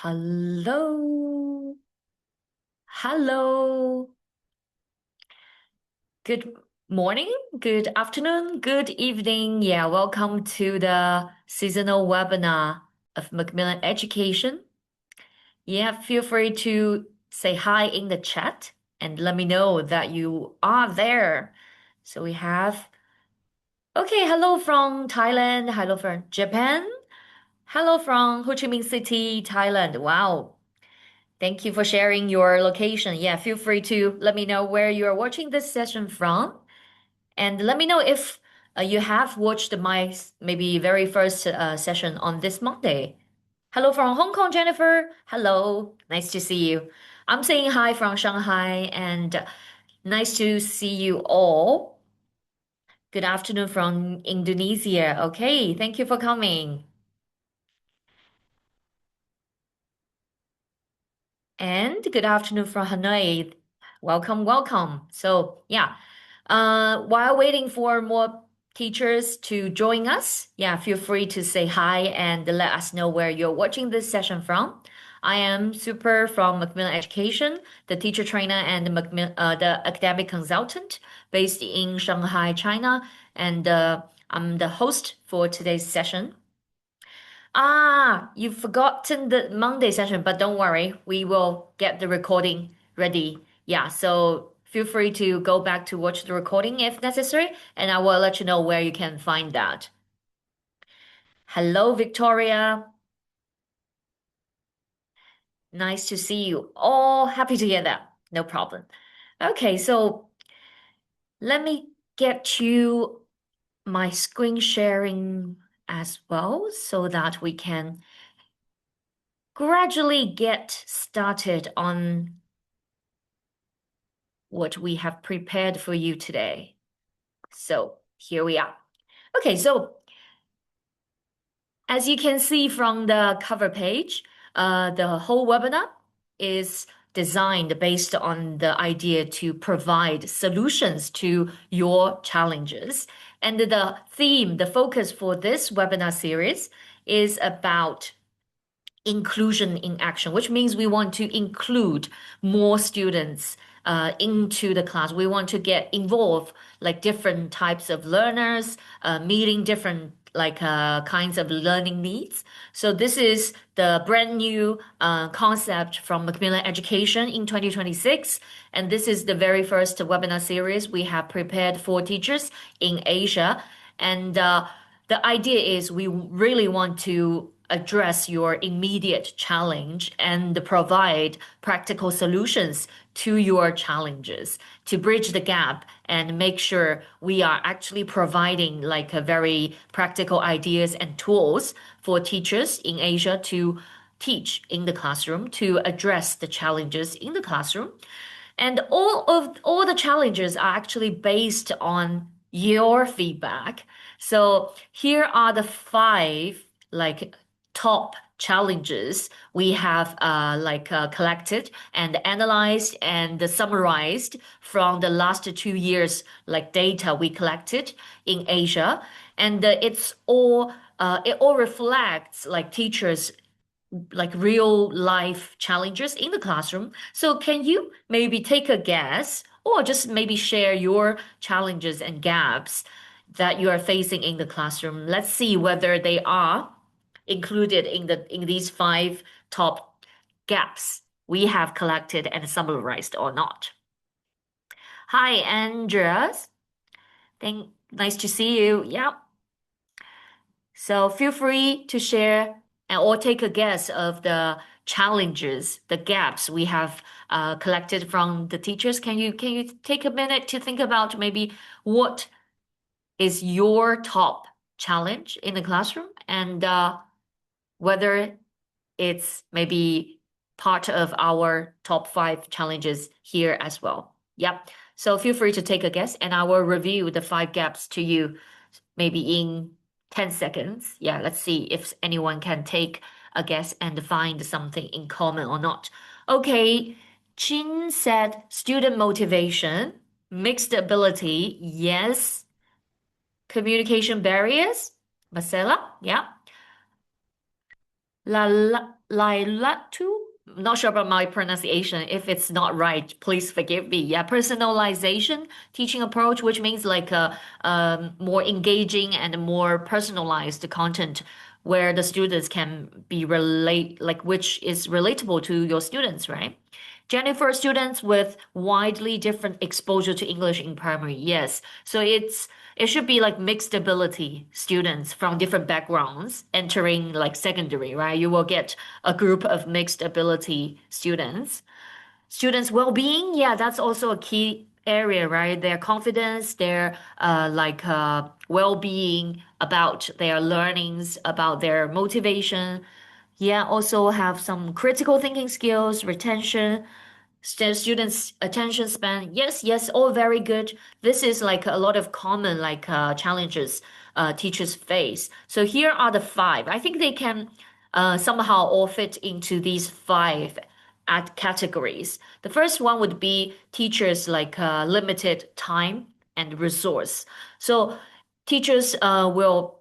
Hello. Hello. Good morning, good afternoon, good evening. Yeah, welcome to the seasonal webinar of Macmillan Education. Yeah, feel free to say hi in the chat and let me know that you are there. So we have, okay, hello from Thailand, hello from Japan, hello from Ho Chi Minh City, Thailand. Wow. Thank you for sharing your location. Yeah, feel free to let me know where you are watching this session from. And let me know if you have watched my maybe very first session on this Monday. Hello from Hong Kong, Jennifer. Hello. Nice to see you. I'm saying hi from Shanghai and nice to see you all. Good afternoon from Indonesia. Okay, thank you for coming. And good afternoon from Hanoi. Welcome, welcome. So, yeah, while waiting for more teachers to join us, yeah, feel free to say hi and let us know where you're watching this session from. I am Super from Macmillan Education, the teacher trainer and the academic consultant based in Shanghai, China, and I'm the host for today's session. Ah, you've forgotten the Monday session, but don't worry, we will get the recording ready. Yeah, so feel free to go back to watch the recording if necessary, and I will let you know where you can find that. Hello, Victoria. Nice to see you. Oh, happy to hear that. No problem. Okay, so let me get you my screen sharing as well so that we can gradually get started on what we have prepared for you today. So here we are. Okay, so as you can see from the cover page, the whole webinar is designed based on the idea to provide solutions to your challenges. And the theme, the focus for this webinar series is about inclusion in action, which means we want to include more students into the class. We want to get involved, like different types of learners, meeting different kinds of learning needs. So this is the brand new concept from Macmillan Education in 2026. And this is the very first webinar series we have prepared for teachers in Asia. And the idea is we really want to address your immediate challenge and provide practical solutions to your challenges to bridge the gap and make sure we are actually providing like a very practical ideas and tools for teachers in Asia to teach in the classroom to address the challenges in the classroom. And all the challenges are actually based on your feedback. So here are the five like top challenges we have collected and analyzed and summarized from the last 2 years like data we collected in Asia. And it all reflects like teachers like real life challenges in the classroom. So can you maybe take a guess or just maybe share your challenges and gaps that you are facing in the classroom? Let's see whether they are included in these five top gaps we have collected and summarized or not. Hi, Andreas. Nice to see you. Yeah. So feel free to share or take a guess of the challenges, the gaps we have collected from the teachers. Can you take a minute to think about maybe what is your top challenge in the classroom and whether it's maybe part of our top five challenges here as well. Yep. So feel free to take a guess and I will review the five gaps to you maybe in 10 seconds. Yeah, let's see if anyone can take a guess and find something in common or not. Okay, Chin said student motivation, mixed ability, yes. Communication barriers, Marcella, yeah. Lailatu? Not sure about my pronunciation. If it's not right, please forgive me. Yeah, personalization teaching approach, which means like a more engaging and more personalized content where the students can be like which is relatable to your students, right? Jennifer, students with widely different exposure to English in primary, yes. So it should be like mixed ability students from different backgrounds entering like secondary, right? You will get a group of mixed ability students. Students' well-being, yeah, that's also a key area, right? Their confidence, their well-being about their learnings, about their motivation. Yeah, also have some critical thinking skills, retention, students' attention span. Yes, yes, all very good. This is like a lot of common like challenges teachers face. So here are the five. I think they can somehow all fit into these five at categories. The first one would be teachers like limited time and resource. So teachers will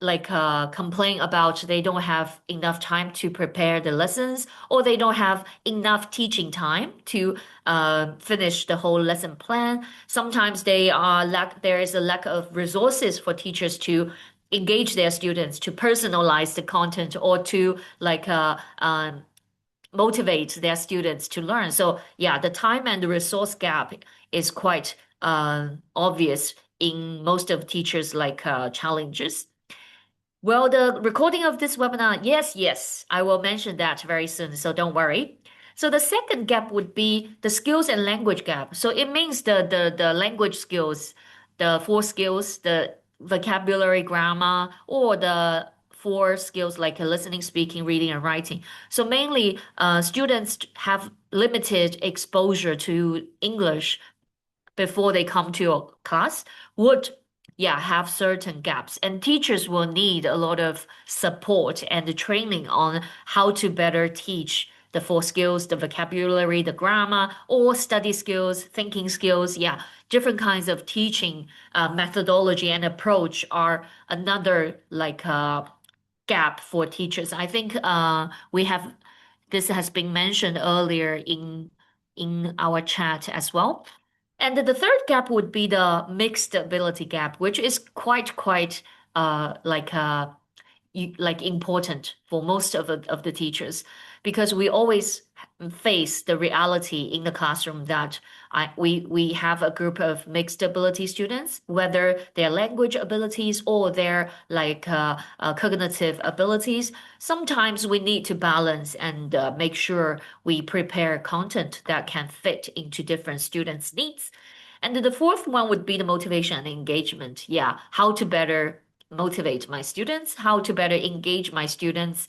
like complain about they don't have enough time to prepare the lessons or they don't have enough teaching time to finish the whole lesson plan. Sometimes there is a lack of resources for teachers to engage their students to personalize the content or to like motivate their students to learn. So yeah, the time and the resource gap is quite obvious in most of teachers like challenges. Well, the recording of this webinar, yes, yes, I will mention that very soon, so don't worry. So the second gap would be the skills and language gap. So it means the language skills, the four skills, the vocabulary, grammar, or the four skills like listening, speaking, reading, and writing. So mainly, students have limited exposure to English before they come to your class would have certain gaps and teachers will need a lot of support and training on how to better teach the four skills, the vocabulary, the grammar, or study skills, thinking skills. Yeah, different kinds of teaching methodology and approach are another like gap for teachers. I think we have this has been mentioned earlier in our chat as well. And the third gap would be the mixed ability gap, which is quite like like important for most of the teachers because we always face the reality in the classroom that we have a group of mixed ability students, whether their language abilities or their like cognitive abilities. Sometimes we need to balance and make sure we prepare content that can fit into different students' needs. And then the fourth one would be the motivation and engagement. Yeah, how to better motivate my students, how to better engage my students.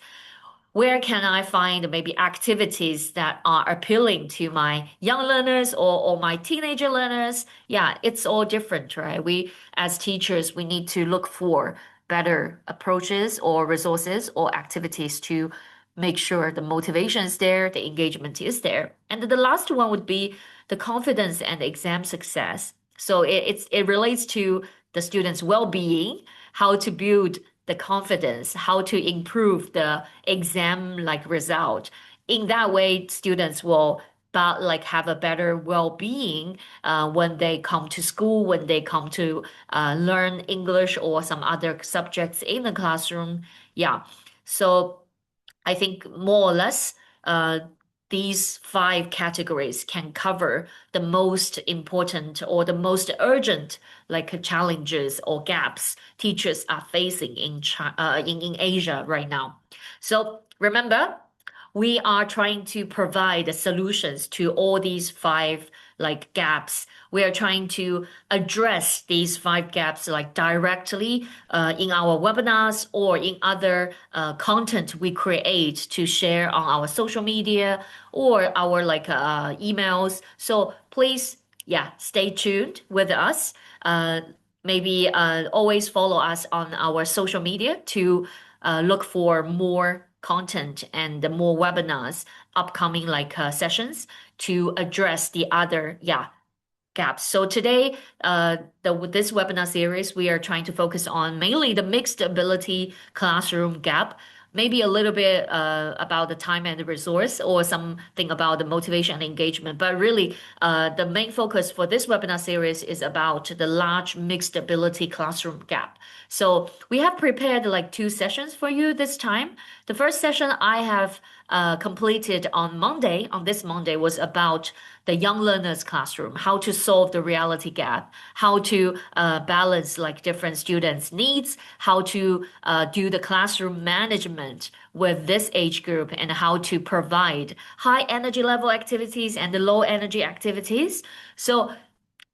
Where can I find maybe activities that are appealing to my young learners or my teenager learners? Yeah, it's all different, right? We, as teachers, we need to look for better approaches or resources or activities to make sure the motivation is there, the engagement is there. And the last one would be the confidence and exam success. So it relates to the students' well-being, how to build the confidence, how to improve the exam like result. In that way, students will but like have a better well-being when they come to school, when they come to learn English or some other subjects in the classroom. Yeah. So I think more or less, these five categories can cover the most important or the most urgent like challenges or gaps teachers are facing in in Asia right now. So remember, we are trying to provide solutions to all these five like gaps. We are trying to address these five gaps like directly in our webinars or in other content we create to share on our social media or our like emails. So please, yeah, stay tuned with us. Maybe always follow us on our social media to look for more content and more webinars, upcoming like sessions to address the other, gaps. So today, with this webinar series, we are trying to focus on mainly the mixed ability classroom gap. maybe a little bit about the time and the resource or something about the motivation and engagement. But really, the main focus for this webinar series is about the large mixed ability classroom gap. So we have prepared like two sessions for you this time. The first session I have completed on Monday, on this Monday, was about the young learners classroom, how to solve the reality gap, how to balance like different students' needs, how to do the classroom management with this age group, and how to provide high energy level activities and the low energy activities. So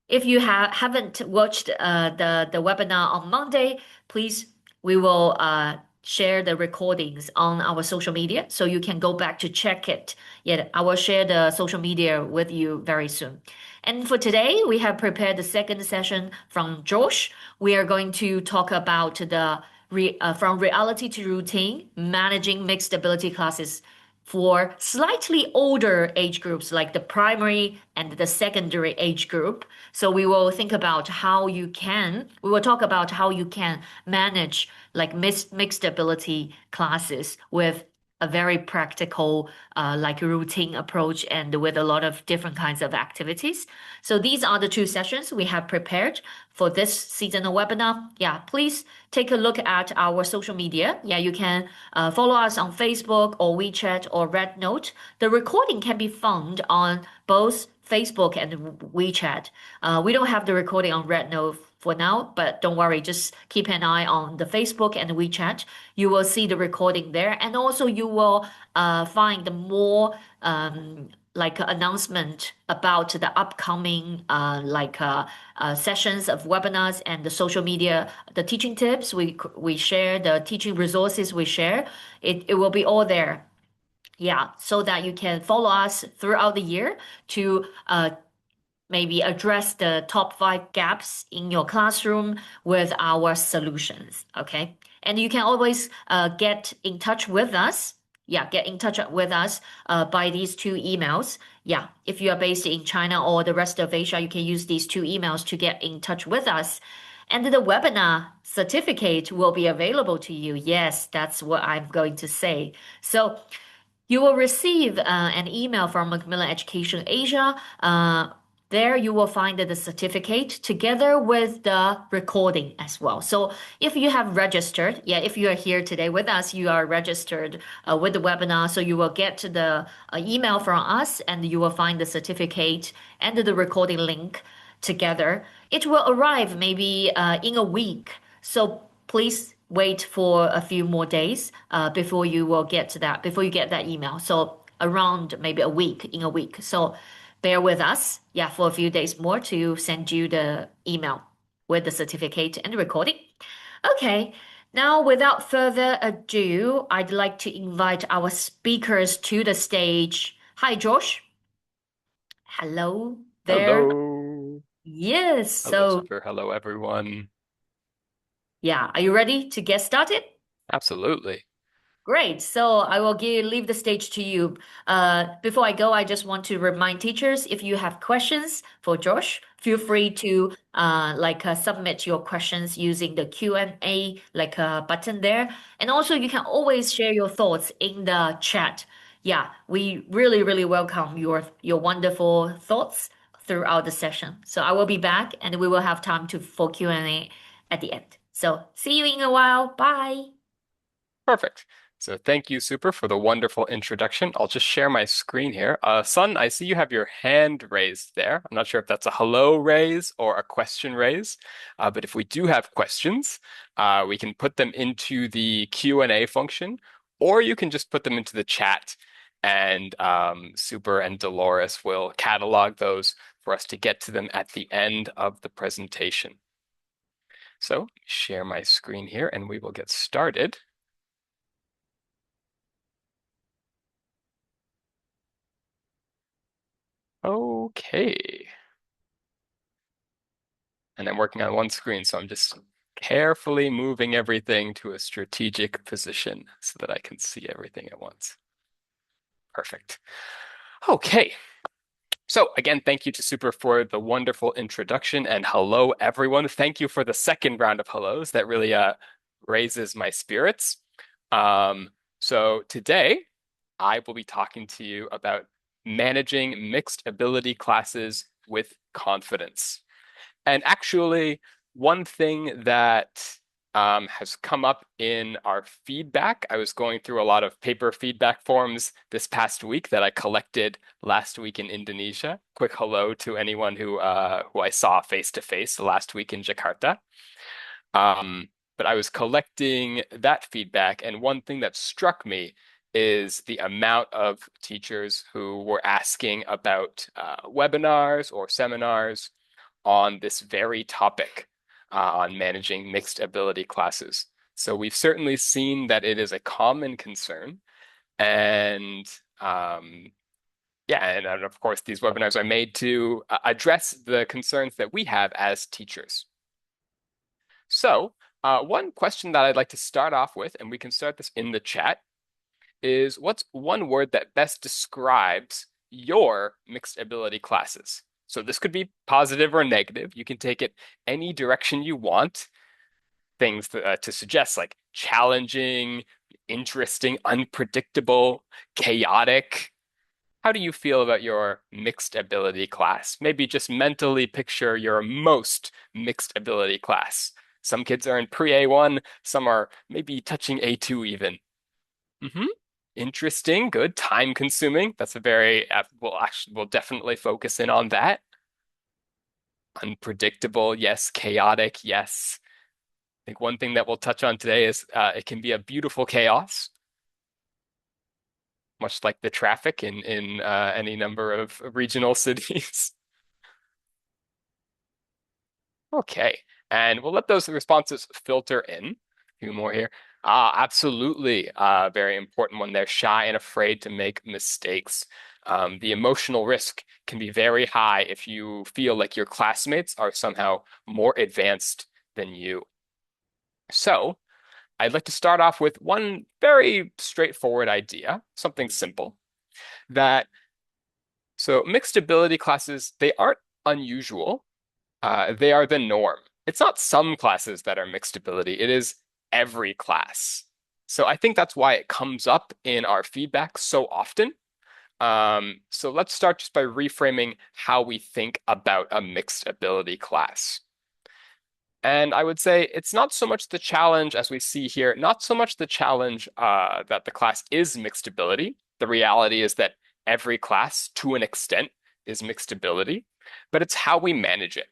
if you haven't watched the webinar on Monday, please, we will share the recordings on our social media, so you can go back to check it. Yeah, I will share the social media with you very soon. And for today, we have prepared the second session from Josh. We are going to talk about the from reality to routine, managing mixed ability classes for slightly older age groups like the primary and the secondary age group. So we will talk about how you can manage like mixed ability classes with a very practical, like routine approach and with a lot of different kinds of activities. So these are the two sessions we have prepared for this seasonal webinar. Yeah, please take a look at our social media. Yeah, you can follow us on Facebook or WeChat or RedNote. The recording can be found on both Facebook and WeChat. We don't have the recording on RedNote for now, but don't worry, just keep an eye on the Facebook and WeChat. You will see the recording there, and also you will find more like announcement about the upcoming sessions of webinars and the social media, the teaching tips we share, the teaching resources we share. It will be all there. Yeah, so that you can follow us throughout the year to maybe address the top five gaps in your classroom with our solutions. Okay. And you can always get in touch with us. Yeah, get in touch with us by these two emails. Yeah, if you are based in China or the rest of Asia, you can use these two emails to get in touch with us. And the webinar certificate will be available to you. Yes, that's what I'm going to say. So you will receive an email from Macmillan Education Asia. There you will find the certificate together with the recording as well. So if you have registered, yeah, if you are here today with us, you are registered with the webinar. So you will get the email from us and you will find the certificate and the recording link together. It will arrive maybe in a week. So please wait for a few more days before you will get to that, before you get that email. So around maybe a week, in a week. So bear with us, yeah, for a few days more to send you the email with the certificate and the recording. Okay, now without further ado, I'd like to invite our speakers to the stage. Hi, Josh. Hello there. Hello. Yes, Hello, so Super. Hello, everyone. yeah, are you ready to get started? Absolutely. Great. So I will leave the stage to you. Before I go, I just want to remind teachers, if you have questions for Josh, feel free to submit your questions using the Q&A button there. And also you can always share your thoughts in the chat. Yeah, we really, really welcome your wonderful thoughts throughout the session. So I will be back and we will have time for Q&A at the end. So see you in a while. Bye. Perfect. So thank you, Super, for the wonderful introduction. I'll just share my screen here. Sun, I see you have your hand raised there. I'm not sure if that's a hello raise or a question raise, but if we do have questions, we can put them into the Q&A function, or you can just put them into the chat, and Super and Dolores will catalog those for us to get to them at the end of the presentation. So share my screen here and we will get started. Okay. And I'm working on one screen, so I'm just carefully moving everything to a strategic position so that I can see everything at once. Perfect. Okay. So again, thank you to Super for the wonderful introduction, and hello everyone. Thank you for the second round of hellos. That really raises my spirits. So today, I will be talking to you about managing mixed ability classes with confidence. And actually, one thing that has come up in our feedback, I was going through a lot of paper feedback forms this past week that I collected last week in Indonesia. Quick hello to anyone who I saw face to face last week in Jakarta. But I was collecting that feedback, and one thing that struck me is the amount of teachers who were asking about webinars or seminars on this very topic, on managing mixed ability classes. So we've certainly seen that it is a common concern, and yeah, and of course, these webinars are made to address the concerns that we have as teachers. So, one question that I'd like to start off with, and we can start this in the chat, is what's one word that best describes your mixed ability classes? So this could be positive or negative. You can take it any direction you want. Things to suggest like challenging, interesting, unpredictable, chaotic. How do you feel about your mixed ability class? Maybe just mentally picture your most mixed ability class. Some kids are in pre-A1, some are maybe touching A2 even. Hmm. Interesting, good, time consuming. That's a very, we'll definitely focus in on that. Unpredictable, yes. Chaotic, yes. I think one thing that we'll touch on today is it can be a beautiful chaos, much like the traffic in any number of regional cities. Okay, and we'll let those responses filter in. A few more here. Absolutely. Very important when they're shy and afraid to make mistakes. The emotional risk can be very high if you feel like your classmates are somehow more advanced than you. So, I'd like to start off with one very straightforward idea, something simple, that so mixed ability classes, they aren't unusual. They are the norm. It's not some classes that are mixed ability, it is every class. So I think that's why it comes up in our feedback so often. So let's start just by reframing how we think about a mixed ability class. And I would say it's not so much the challenge as we see here, not so much the challenge that the class is mixed ability. The reality is that every class, to an extent, is mixed ability, but it's how we manage it.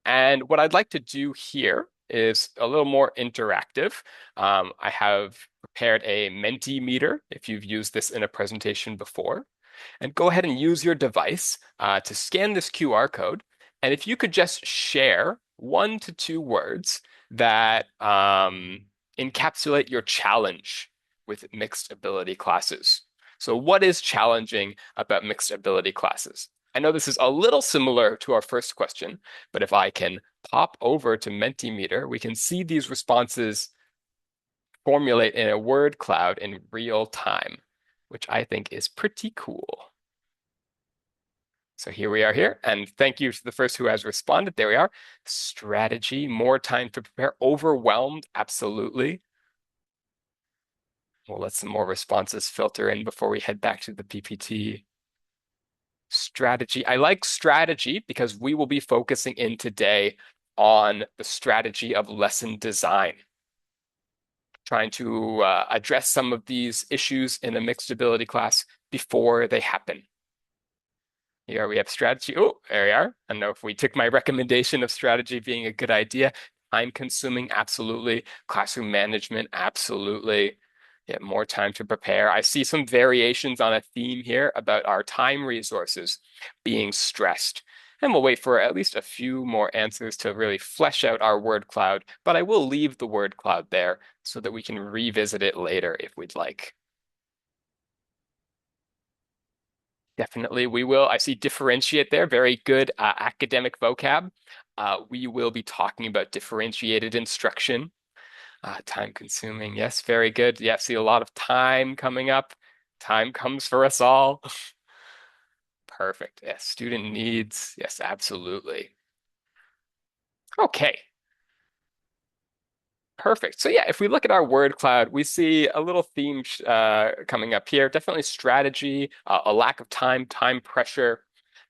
And what I'd like to do here is a little more interactive. I have prepared a Mentimeter, if you've used this in a presentation before. And go ahead and use your device to scan this QR code. And if you could just share 1 to 2 words that encapsulate your challenge with mixed ability classes. So what is challenging about mixed ability classes? I know this is a little similar to our first question, but if I can pop over to Mentimeter, we can see these responses formulate in a word cloud in real time, which I think is pretty cool. So here we are here, and thank you to the first who has responded. There we are. Strategy, more time to prepare. Overwhelmed, absolutely. We'll let some more responses filter in before we head back to the PPT. Strategy. I like strategy because we will be focusing in today on the strategy of lesson design, trying to address some of these issues in a mixed ability class before they happen. Here we have strategy. Oh, there we are. I don't know if we took my recommendation of strategy being a good idea. Time consuming, absolutely. Classroom management, absolutely. Yeah, more time to prepare. I see some variations on a theme here about our time resources being stressed. And we'll wait for at least a few more answers to really flesh out our word cloud, but I will leave the word cloud there so that we can revisit it later if we'd like. Definitely, we will. I see differentiate there. Very good academic vocab. We will be talking about differentiated instruction. Time consuming. Yes, very good. Yeah, see a lot of time coming up. Time comes for us all. Perfect. Yes, student needs. Yes, absolutely. Okay. Perfect. So yeah, if we look at our word cloud, we see a little theme coming up here. Definitely strategy, a lack of time, time pressure,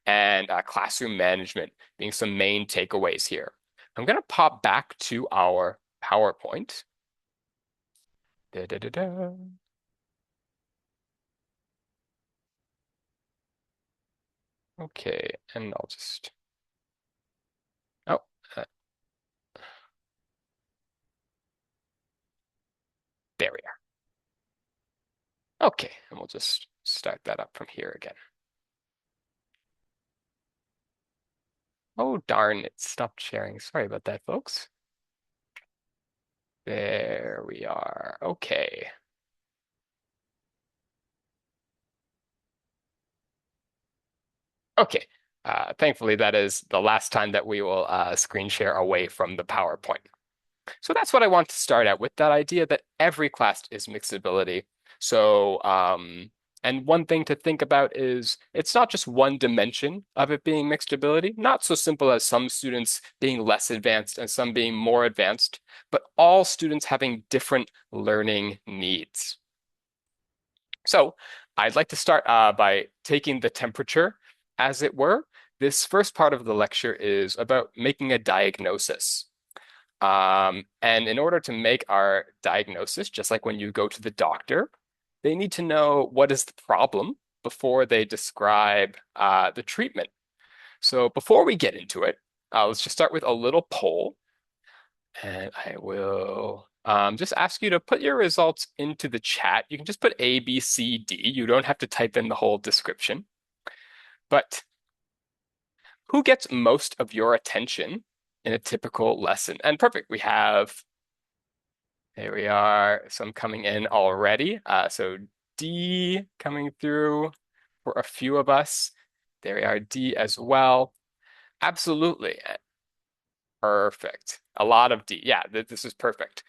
and classroom management being some main takeaways here. I'm going to pop back to our PowerPoint. Da, da, da, da. Okay, and I'll just, oh, uh, there we are. Okay, and we'll just start that up from here again. Oh, darn, it stopped sharing. Sorry about that, folks. There we are. Okay. Okay. Thankfully, that is the last time that we will screen share away from the PowerPoint. So that's what I want to start out with, that idea that every class is mixed ability. So, and one thing to think about is it's not just one dimension of it being mixed ability, not so simple as some students being less advanced and some being more advanced, but all students having different learning needs. So I'd like to start by taking the temperature, as it were. This first part of the lecture is about making a diagnosis. And in order to make our diagnosis, just like when you go to the doctor, they need to know what is the problem before they describe the treatment. So before we get into it, let's just start with a little poll. And I will just ask you to put your results into the chat. You can just put A, B, C, D. You don't have to type in the whole description. But who gets most of your attention in a typical lesson? And perfect, we have, there we are, some coming in already. So D coming through for a few of us. There we are, D as well. Absolutely. Perfect. A lot of D. Yeah, this is perfect.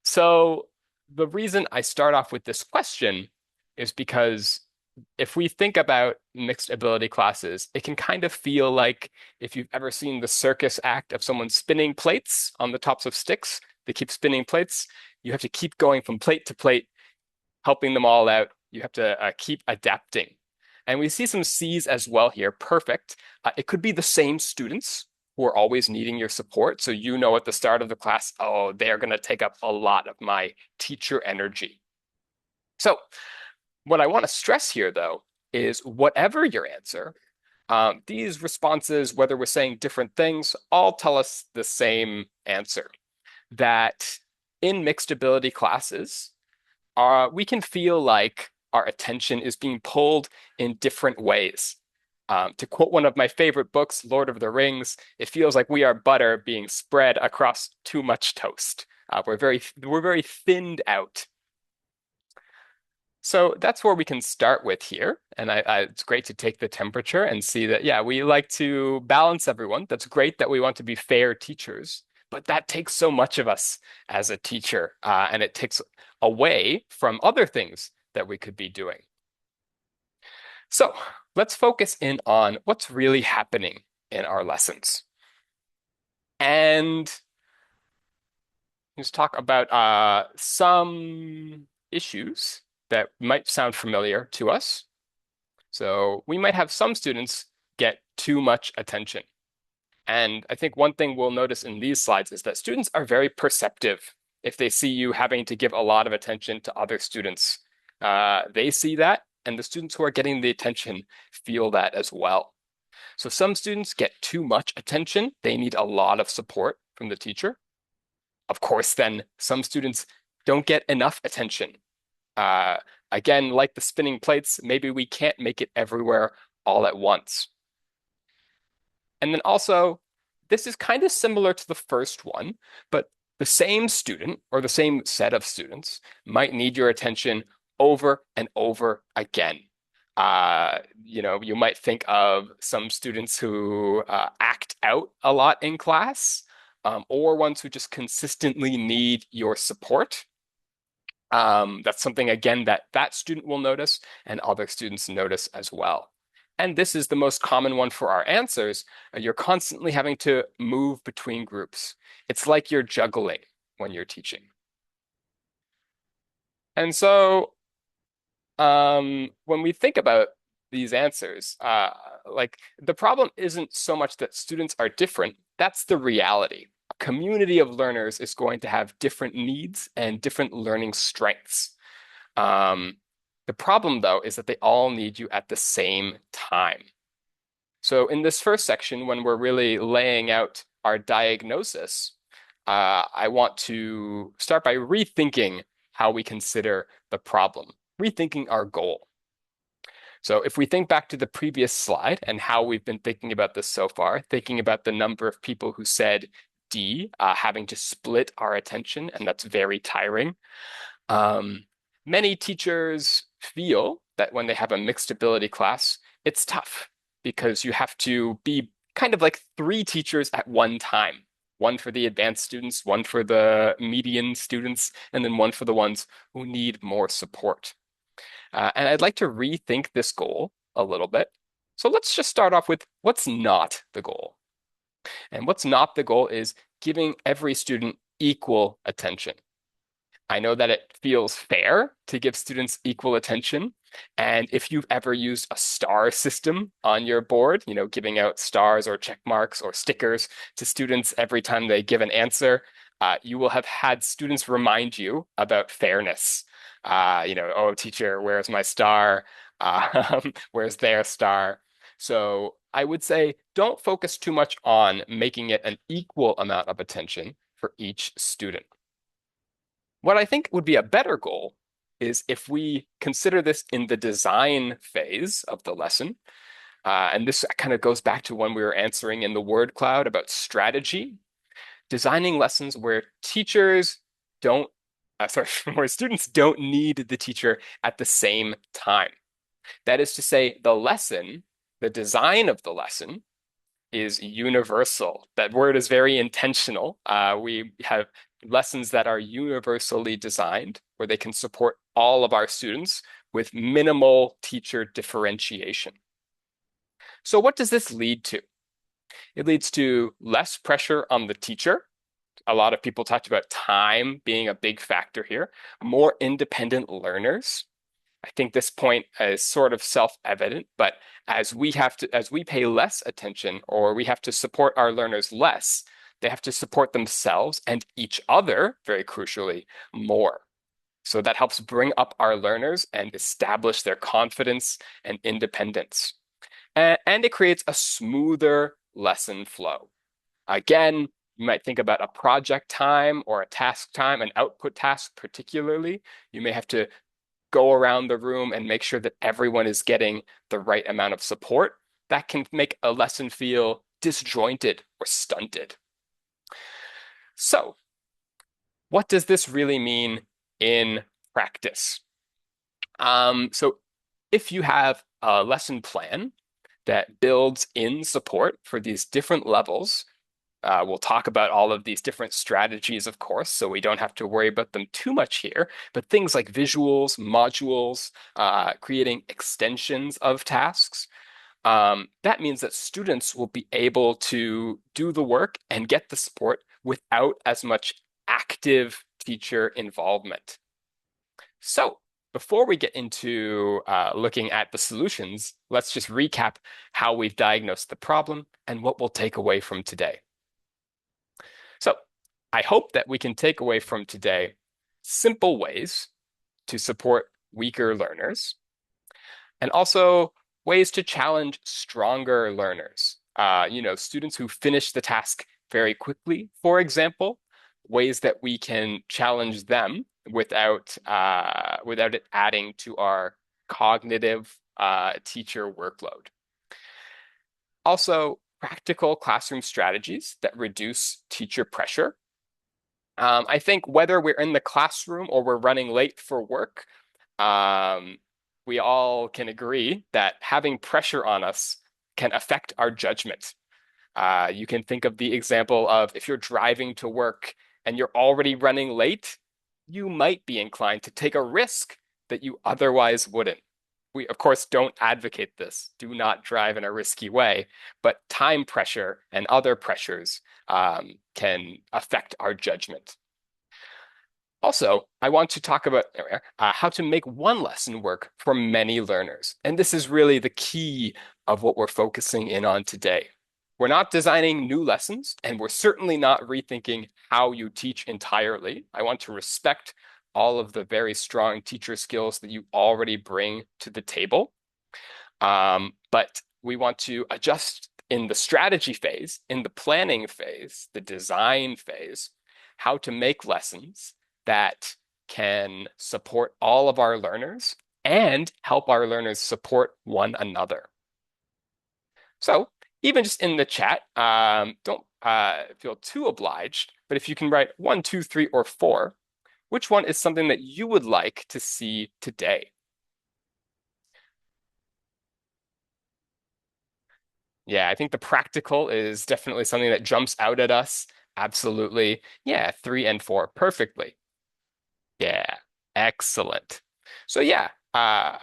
So the reason I start off with this question is because if we think about mixed ability classes, it can kind of feel like if you've ever seen the circus act of someone spinning plates on the tops of sticks, they keep spinning plates. You have to keep going from plate to plate, helping them all out. You have to keep adapting. And we see some C's as well here. Perfect. It could be the same students who are always needing your support. So you know at the start of the class, oh, they're going to take up a lot of my teacher energy. So what I want to stress here, though, is whatever your answer, these responses, whether we're saying different things, all tell us the same answer, that in mixed ability classes, we can feel like our attention is being pulled in different ways. To quote one of my favorite books, Lord of the Rings, it feels like we are butter being spread across too much toast. We're very thinned out. So that's where we can start with here. And it's great to take the temperature and see that, yeah, we like to balance everyone. That's great that we want to be fair teachers, but that takes so much of us as a teacher, and it takes away from other things that we could be doing. So let's focus in on what's really happening in our lessons. And let's talk about some issues that might sound familiar to us. So we might have some students get too much attention. And I think one thing we'll notice in these slides is that students are very perceptive if they see you having to give a lot of attention to other students. They see that, and the students who are getting the attention feel that as well. So some students get too much attention. They need a lot of support from the teacher. Of course, then some students don't get enough attention. Again, like the spinning plates, maybe we can't make it everywhere all at once. And then also, this is kind of similar to the first one, but the same student or the same set of students might need your attention over and over again. You might think of some students who act out a lot in class, or ones who just consistently need your support. That's something, again, that student will notice and other students notice as well. And this is the most common one for our answers. You're constantly having to move between groups. It's like you're juggling. when you're teaching. And so when we think about these answers, like the problem isn't so much that students are different, that's the reality. A community of learners is going to have different needs and different learning strengths. Um, the problem, though, is that they all need you at the same time. So in this first section, when we're really laying out our diagnosis, I want to start by rethinking how we consider the problem, rethinking our goal. So if we think back to the previous slide and how we've been thinking about this so far, thinking about the number of people who said D, having to split our attention, and that's very tiring. Um, Many teachers feel that when they have a mixed ability class, it's tough because you have to be kind of like three teachers at one time. One for the advanced students, one for the median students, and then one for the ones who need more support. And I'd like to rethink this goal a little bit. So let's just start off with what's not the goal. And what's not the goal is giving every student equal attention. I know that it feels fair to give students equal attention. And if you've ever used a star system on your board, giving out stars or check marks or stickers to students every time they give an answer, you will have had students remind you about fairness. Oh, teacher, where's my star? Where's their star? So I would say don't focus too much on making it an equal amount of attention for each student. What I think would be a better goal is if we consider this in the design phase of the lesson, and this kind of goes back to when we were answering in the word cloud about strategy, designing lessons where teachers don't, sorry, where students don't need the teacher at the same time. That is to say, the design of the lesson is universal. That word is very intentional. We have lessons that are universally designed where they can support all of our students with minimal teacher differentiation. So what does this lead to? It leads to less pressure on the teacher. A lot of people talked about time being a big factor here. More independent learners. I think this point is sort of self-evident, but as we pay less attention or we have to support our learners less, they have to support themselves and each other, very crucially, more. So that helps bring up our learners and establish their confidence and independence. And it creates a smoother lesson flow. Again, you might think about a project time or a task time, an output task particularly. You may have to go around the room and make sure that everyone is getting the right amount of support. That can make a lesson feel disjointed or stunted. So, what does this really mean in practice? So, if you have a lesson plan that builds in support for these different levels, we'll talk about all of these different strategies, of course, so we don't have to worry about them too much here. But things like visuals, modules, creating extensions of tasks, that means that students will be able to do the work and get the support without as much active teacher involvement. So, before we get into looking at the solutions, let's just recap how we've diagnosed the problem and what we'll take away from today. So I hope that we can take away from today simple ways to support weaker learners and also ways to challenge stronger learners. Students who finish the task very quickly, for example, ways that we can challenge them without it adding to our cognitive teacher workload. Also, practical classroom strategies that reduce teacher pressure. I think whether we're in the classroom or we're running late for work, um, we all can agree that having pressure on us can affect our judgment. You can think of the example of if you're driving to work and you're already running late, you might be inclined to take a risk that you otherwise wouldn't. We, of course, don't advocate this. Do not drive in a risky way, but time pressure and other pressures can affect our judgment. Also, I want to talk about how to make one lesson work for many learners. And this is really the key of what we're focusing in on today. We're not designing new lessons, and we're certainly not rethinking how you teach entirely. I want to respect all of the very strong teacher skills that you already bring to the table. But we want to adjust in the strategy phase, in the planning phase, the design phase, how to make lessons that can support all of our learners and help our learners support one another. So even just in the chat, don't feel too obliged, but if you can write 1, 2, 3, or 4, which one is something that you would like to see today? Yeah, I think the practical is definitely something that jumps out at us. Absolutely. Yeah, 3 and 4, perfectly. Yeah, excellent. So yeah, oh,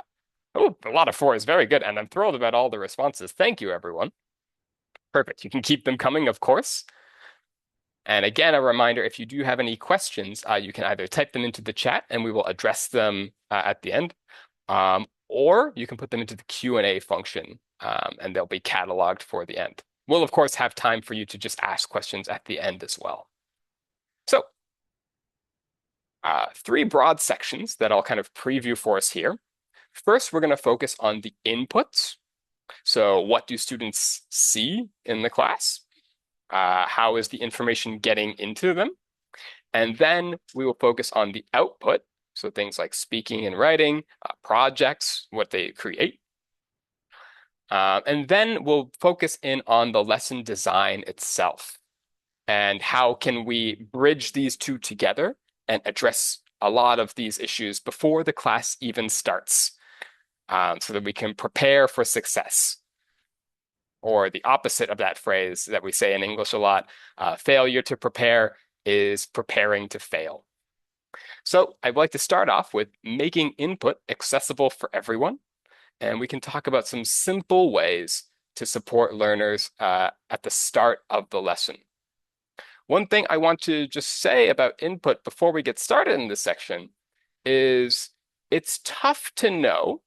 a lot of 4 is very good, and I'm thrilled about all the responses. Thank you, everyone. Perfect. You can keep them coming, of course. And again, a reminder, if you do have any questions, you can either type them into the chat and we will address them at the end, or you can put them into the Q&A function, and they'll be cataloged for the end. We'll, of course, have time for you to just ask questions at the end as well. So, 3 broad sections that I'll kind of preview for us here. First, we're going to focus on the inputs. So what do students see in the class? How is the information getting into them? And then we will focus on the output. So things like speaking and writing, projects, what they create. And then we'll focus in on the lesson design itself and how can we bridge these two together and address a lot of these issues before the class even starts, so that we can prepare for success. Or the opposite of that phrase that we say in English a lot, failure to prepare is preparing to fail. So I'd like to start off with making input accessible for everyone. And we can talk about some simple ways to support learners at the start of the lesson. One thing I want to just say about input before we get started in this section is it's tough to know.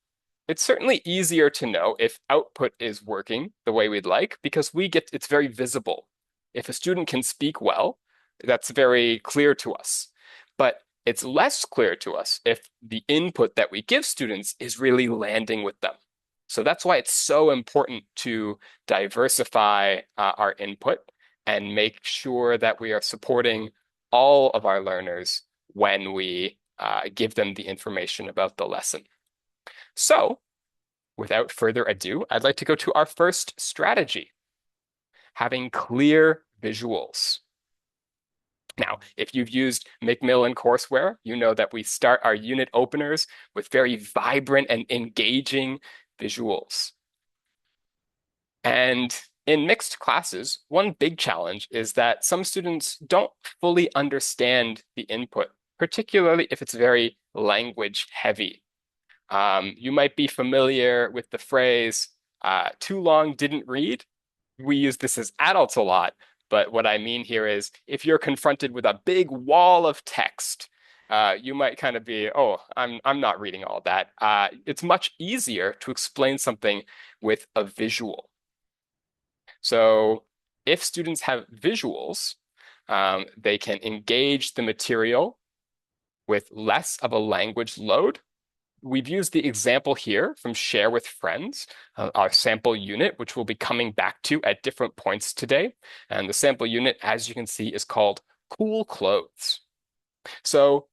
It's certainly easier to know if output is working the way we'd like because it's very visible. If a student can speak well, that's very clear to us. But it's less clear to us if the input that we give students is really landing with them. So that's why it's so important to diversify our input and make sure that we are supporting all of our learners when we give them the information about the lesson. So, without further ado, I'd like to go to our first strategy, having clear visuals. Now, if you've used Macmillan courseware, you know that we start our unit openers with very vibrant and engaging visuals. And in mixed classes, one big challenge is that some students don't fully understand the input, particularly if it's very language heavy. You might be familiar with the phrase, too long didn't read. We use this as adults a lot, but what I mean here is if you're confronted with a big wall of text, you might kind of be, oh, I'm not reading all that. It's much easier to explain something with a visual. So if students have visuals, they can engage the material with less of a language load. We've used the example here from Share with Friends, our sample unit, which we'll be coming back to at different points today. And the sample unit, as you can see, is called Cool Clothes. So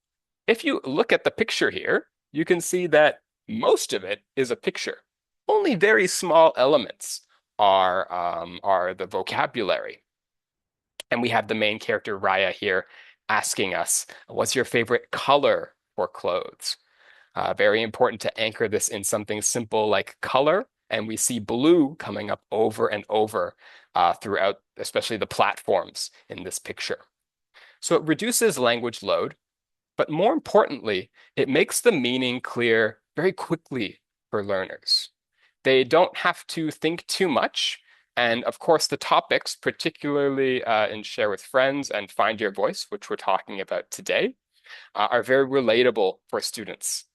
if you look at the picture here, you can see that most of it is a picture. Only very small elements are the vocabulary. And we have the main character, Raya, here asking us, what's your favorite color for clothes? Very important to anchor this in something simple like color. And we see blue coming up over and over throughout, especially the platforms in this picture. So it reduces language load, but more importantly, it makes the meaning clear very quickly for learners. They don't have to think too much. And of course, the topics, particularly in Share with Friends and Find Your Voice, which we're talking about today, are very relatable for students.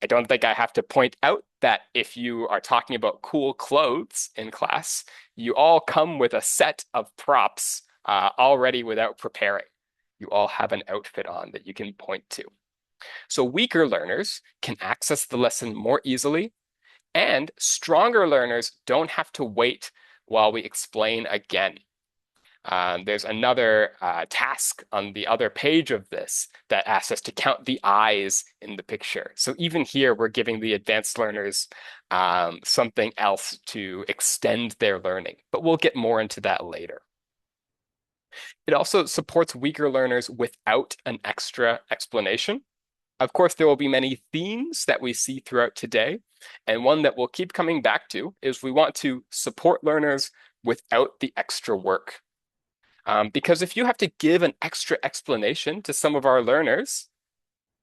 I don't think I have to point out that if you are talking about cool clothes in class, you all come with a set of props already without preparing. You all have an outfit on that you can point to. So weaker learners can access the lesson more easily, and stronger learners don't have to wait while we explain again. There's another task on the other page of this that asks us to count the eyes in the picture. So even here, we're giving the advanced learners something else to extend their learning, but we'll get more into that later. It also supports weaker learners without an extra explanation. Of course, there will be many themes that we see throughout today, and one that we'll keep coming back to is we want to support learners without the extra work. Because if you have to give an extra explanation to some of our learners,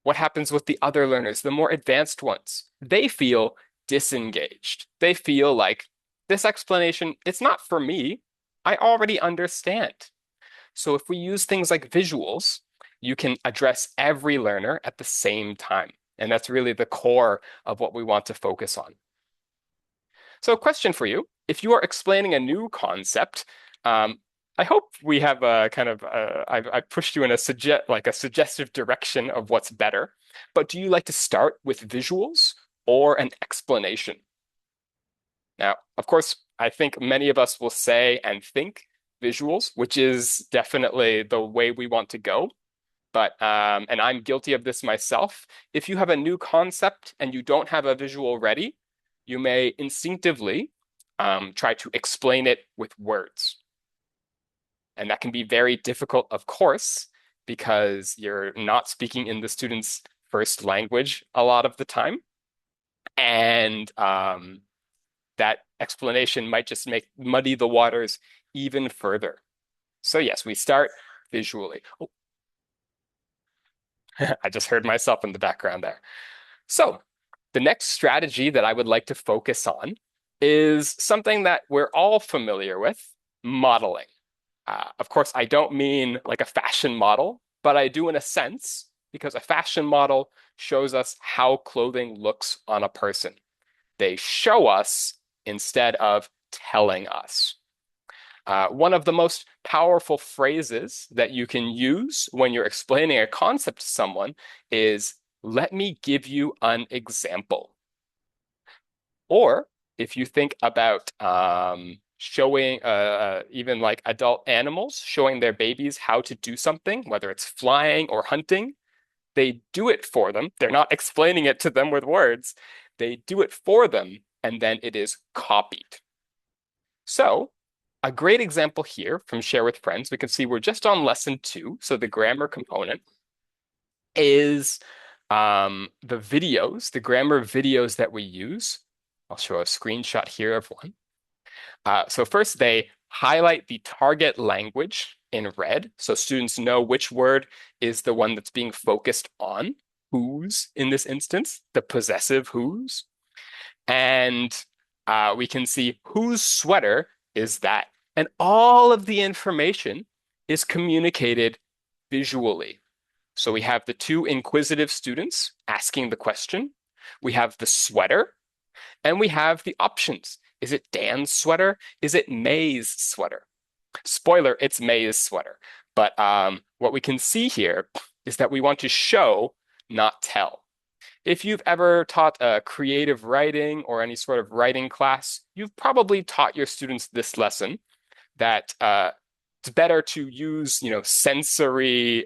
what happens with the other learners, the more advanced ones? They feel disengaged. They feel like this explanation, it's not for me. I already understand. So if we use things like visuals, you can address every learner at the same time. And that's really the core of what we want to focus on. So a question for you. If you are explaining a new concept, I hope we have a kind of I've pushed you in a suggestive direction of what's better. But do you like to start with visuals or an explanation? Now, of course, I think many of us will say and think visuals, which is definitely the way we want to go. But and I'm guilty of this myself. If you have a new concept and you don't have a visual ready, you may instinctively try to explain it with words. And that can be very difficult, of course, because you're not speaking in the student's first language a lot of the time. And that explanation might just muddy the waters even further. So yes, we start visually. Oh, I just heard myself in the background there. So the next strategy that I would like to focus on is something that we're all familiar with, modeling. Of course, I don't mean like a fashion model, but I do in a sense, because a fashion model shows us how clothing looks on a person. They show us instead of telling us. One of the most powerful phrases that you can use when you're explaining a concept to someone is, let me give you an example. Or if you think about showing even like adult animals, showing their babies how to do something, whether it's flying or hunting, they do it for them. They're not explaining it to them with words. They do it for them, and then it is copied. So a great example here from Share with Friends, we can see we're just on lesson 2, so the grammar component is the videos, the grammar videos that we use. I'll show a screenshot here of one. So first they highlight the target language in red, so students know which word is the one that's being focused on, whose in this instance, the possessive whose. And we can see whose sweater is that. And all of the information is communicated visually. So we have the two inquisitive students asking the question. We have the sweater, and we have the options. Is it Dan's sweater? Is it May's sweater? Spoiler, it's May's sweater. But what we can see here is that we want to show, not tell. If you've ever taught creative writing or any sort of writing class, you've probably taught your students this lesson that it's better to use, sensory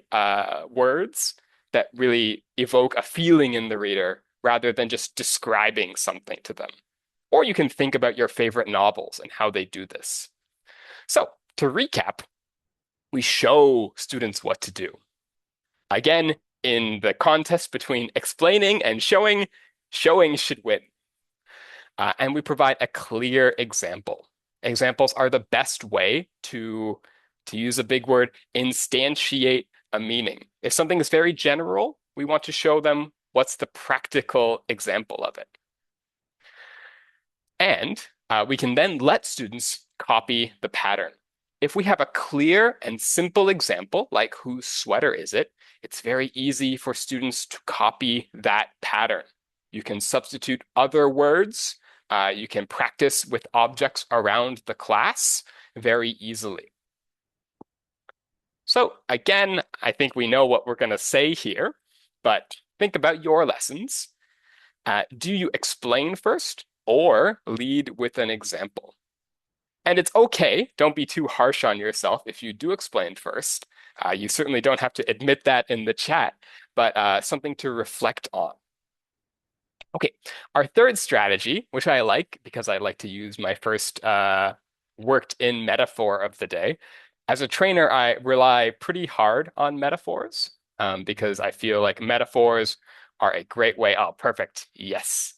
words that really evoke a feeling in the reader rather than just describing something to them. Or you can think about your favorite novels and how they do this. So to recap, we show students what to do. Again, in the contest between explaining and showing, showing should win. And we provide a clear example. Examples are the best way to use a big word, instantiate a meaning. If something is very general, we want to show them what's the practical example of it. And we can then let students copy the pattern. If we have a clear and simple example, like whose sweater is it, it's very easy for students to copy that pattern. You can substitute other words. You can practice with objects around the class very easily. So again, I think we know what we're going to say here, but think about your lessons. Do you explain first or lead with an example? And it's okay, don't be too harsh on yourself if you do explain first. You certainly don't have to admit that in the chat, but something to reflect on. Okay, our third strategy, which I like because I like to use my first worked in metaphor of the day. As a trainer, I rely pretty hard on metaphors because I feel like metaphors are a great way. Oh, perfect. Yes.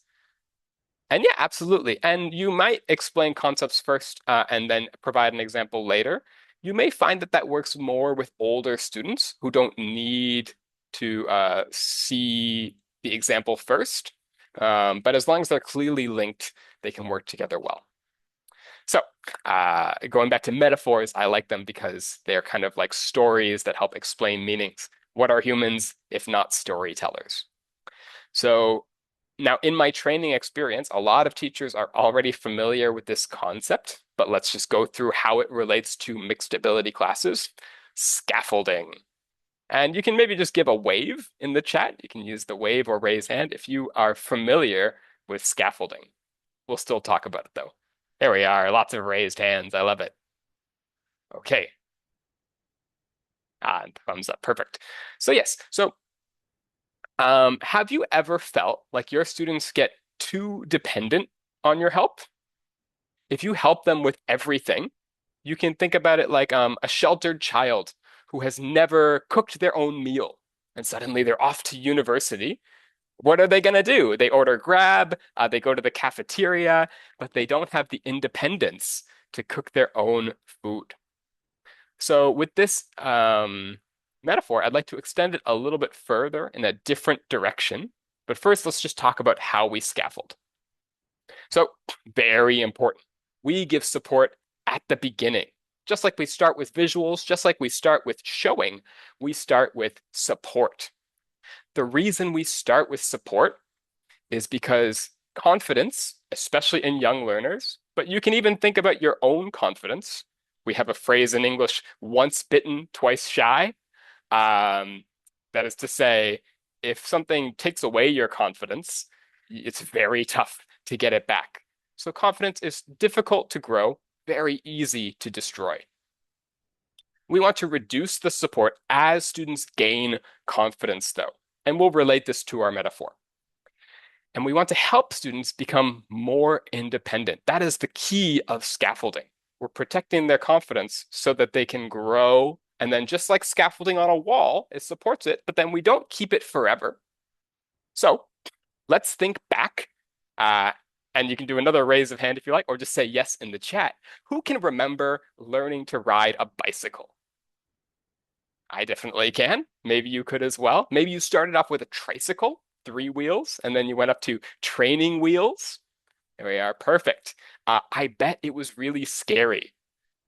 And yeah, absolutely. And you might explain concepts first and then provide an example later. You may find that that works more with older students who don't need to see the example first. But as long as they're clearly linked, they can work together well. So, going back to metaphors, I like them because they're kind of like stories that help explain meanings. What are humans if not storytellers? So, now in my training experience, a lot of teachers are already familiar with this concept, but let's just go through how it relates to mixed ability classes. Scaffolding. And you can maybe just give a wave in the chat. You can use the wave or raise hand if you are familiar with scaffolding. We'll still talk about it though. There we are, lots of raised hands. I love it. Okay. And thumbs up. Perfect. So yes, have you ever felt like your students get too dependent on your help? If you help them with everything, you can think about it like a sheltered child who has never cooked their own meal, and suddenly they're off to university. What are they going to do? They order Grab, they go to the cafeteria, but they don't have the independence to cook their own food. So with this metaphor, I'd like to extend it a little bit further in a different direction. But first, let's just talk about how we scaffold. So very important. We give support at the beginning. Just like we start with visuals, just like we start with showing, we start with support. The reason we start with support is because confidence, especially in young learners, but you can even think about your own confidence. We have a phrase in English, once bitten, twice shy. That is to say, if something takes away your confidence, it's very tough to get it back. So confidence is difficult to grow, very easy to destroy. We want to reduce the support as students gain confidence, though, and we'll relate this to our metaphor. And we want to help students become more independent. That is the key of scaffolding. We're protecting their confidence so that they can grow. And then just like scaffolding on a wall, it supports it, but then we don't keep it forever. So let's think back. And you can do another raise of hand if you like, or just say yes in the chat. Who can remember learning to ride a bicycle? I definitely can. Maybe you could as well. Maybe you started off with a tricycle, 3 wheels, and then you went up to training wheels. There we are. Perfect. I bet it was really scary.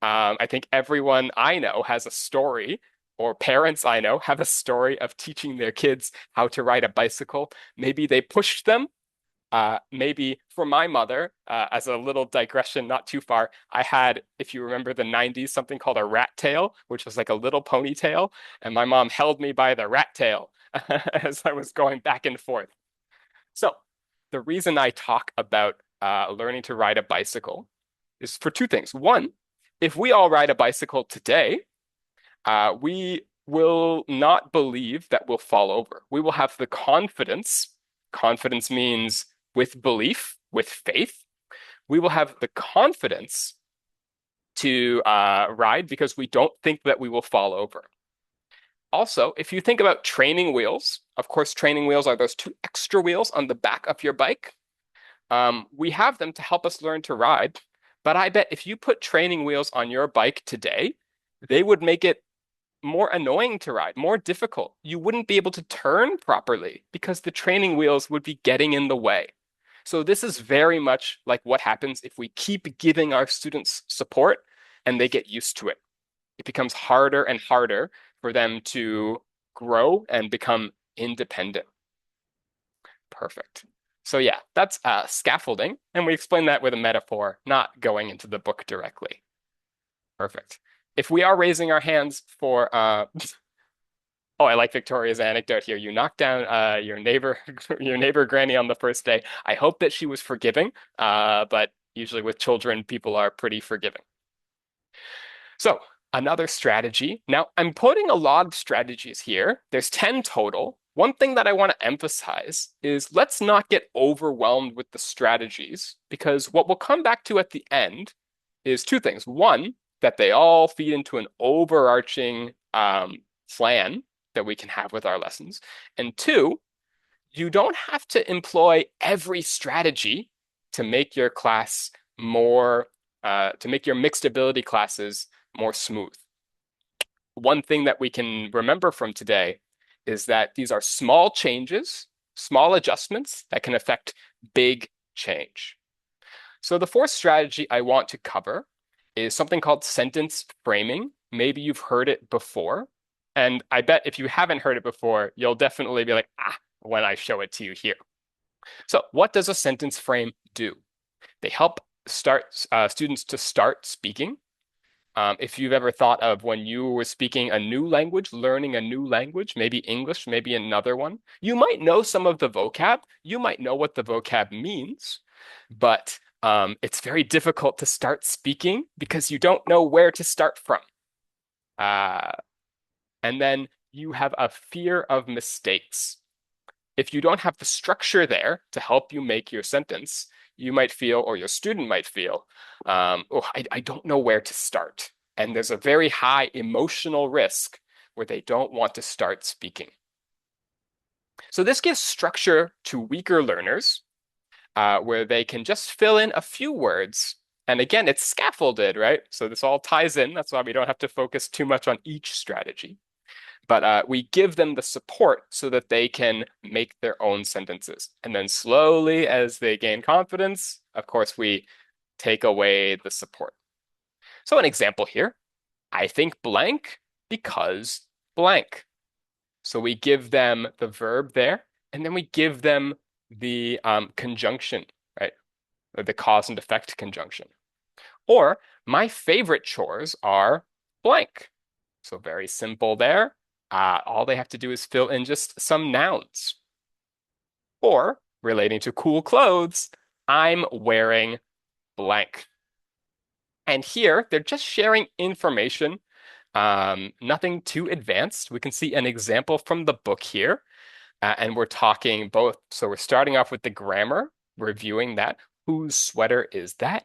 I think everyone I know has a story, or parents I know have a story of teaching their kids how to ride a bicycle. Maybe they pushed them. Maybe for my mother, as a little digression, not too far, I had, if you remember the 90s, something called a rat tail, which was like a little ponytail. And my mom held me by the rat tail as I was going back and forth. So the reason I talk about learning to ride a bicycle is for two things. One, if we all ride a bicycle today, we will not believe that we'll fall over. We will have the confidence. Confidence means with belief, with faith. We will have the confidence to ride because we don't think that we will fall over. Also, if you think about training wheels, of course, training wheels are those 2 extra wheels on the back of your bike. We have them to help us learn to ride, but I bet if you put training wheels on your bike today, they would make it more annoying to ride, more difficult. You wouldn't be able to turn properly because the training wheels would be getting in the way. So this is very much like what happens if we keep giving our students support and they get used to it. it becomes harder and harder for them to grow and become independent. Perfect. So yeah, that's scaffolding, and we explain that with a metaphor, not going into the book directly. Perfect. If we are raising our hands for oh, I like Victoria's anecdote here. You knocked down your neighbor your neighbor Granny on the first day. I hope that she was forgiving, but usually with children, people are pretty forgiving. So another strategy. Now, I'm putting a lot of strategies here. There's 10 total. One thing that I want to emphasize is let's not get overwhelmed with the strategies because what we'll come back to at the end is two things. One, that they all feed into an overarching plan that we can have with our lessons. And two, you don't have to employ every strategy to make your class more, to make your mixed ability classes more smooth. One thing that we can remember from today is that these are small changes, small adjustments that can affect big change. So the fourth strategy I want to cover is something called sentence framing. Maybe you've heard it before. And I bet if you haven't heard it before, you'll definitely be like, when I show it to you here. So what does a sentence frame do? They help students to start speaking. If you've ever thought of when you were speaking a new language, learning a new language, maybe English, maybe another one, you might know some of the vocab. You might know what the vocab means, but it's very difficult to start speaking because you don't know where to start from. Uh, and then you have a fear of mistakes. If you don't have the structure there to help you make your sentence, you might feel, or your student might feel, oh, I don't know where to start. And there's a very high emotional risk where they don't want to start speaking. So this gives structure to weaker learners, where they can just fill in a few words. And again, it's scaffolded, right? So this all ties in. That's why we don't have to focus too much on each strategy. But we give them the support so that they can make their own sentences. And then slowly, as they gain confidence, of course, we take away the support. So an example here, I think blank because blank. So we give them the verb there, and then we give them the conjunction, right? Or the cause and effect conjunction. Or my favorite chores are blank. So very simple there. All they have to do is fill in just some nouns. Or relating to cool clothes, I'm wearing blank. And here they're just sharing information, nothing too advanced. We can see an example from the book here. And we're talking both. So we're starting off with the grammar, reviewing that. Whose sweater is that?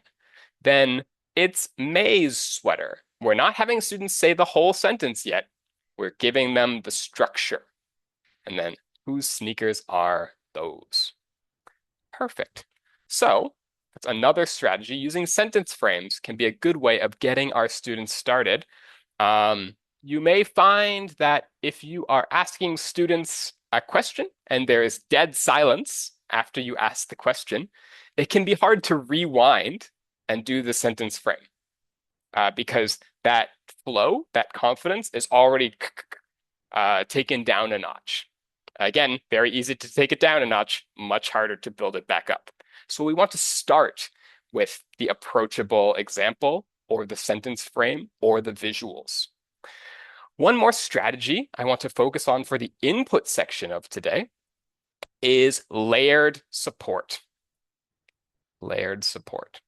Then it's May's sweater. We're not having students say the whole sentence yet. We're giving them the structure. And then whose sneakers are those? Perfect. So that's another strategy. Using sentence frames can be a good way of getting our students started. You may find that if you are asking students a question and there is dead silence after you ask the question, it can be hard to rewind and do the sentence frame because that flow, that confidence is already taken down a notch. Again, very easy to take it down a notch, much harder to build it back up. So we want to start with the approachable example or the sentence frame or the visuals. One more strategy I want to focus on for the input section of today is layered support. Layered support.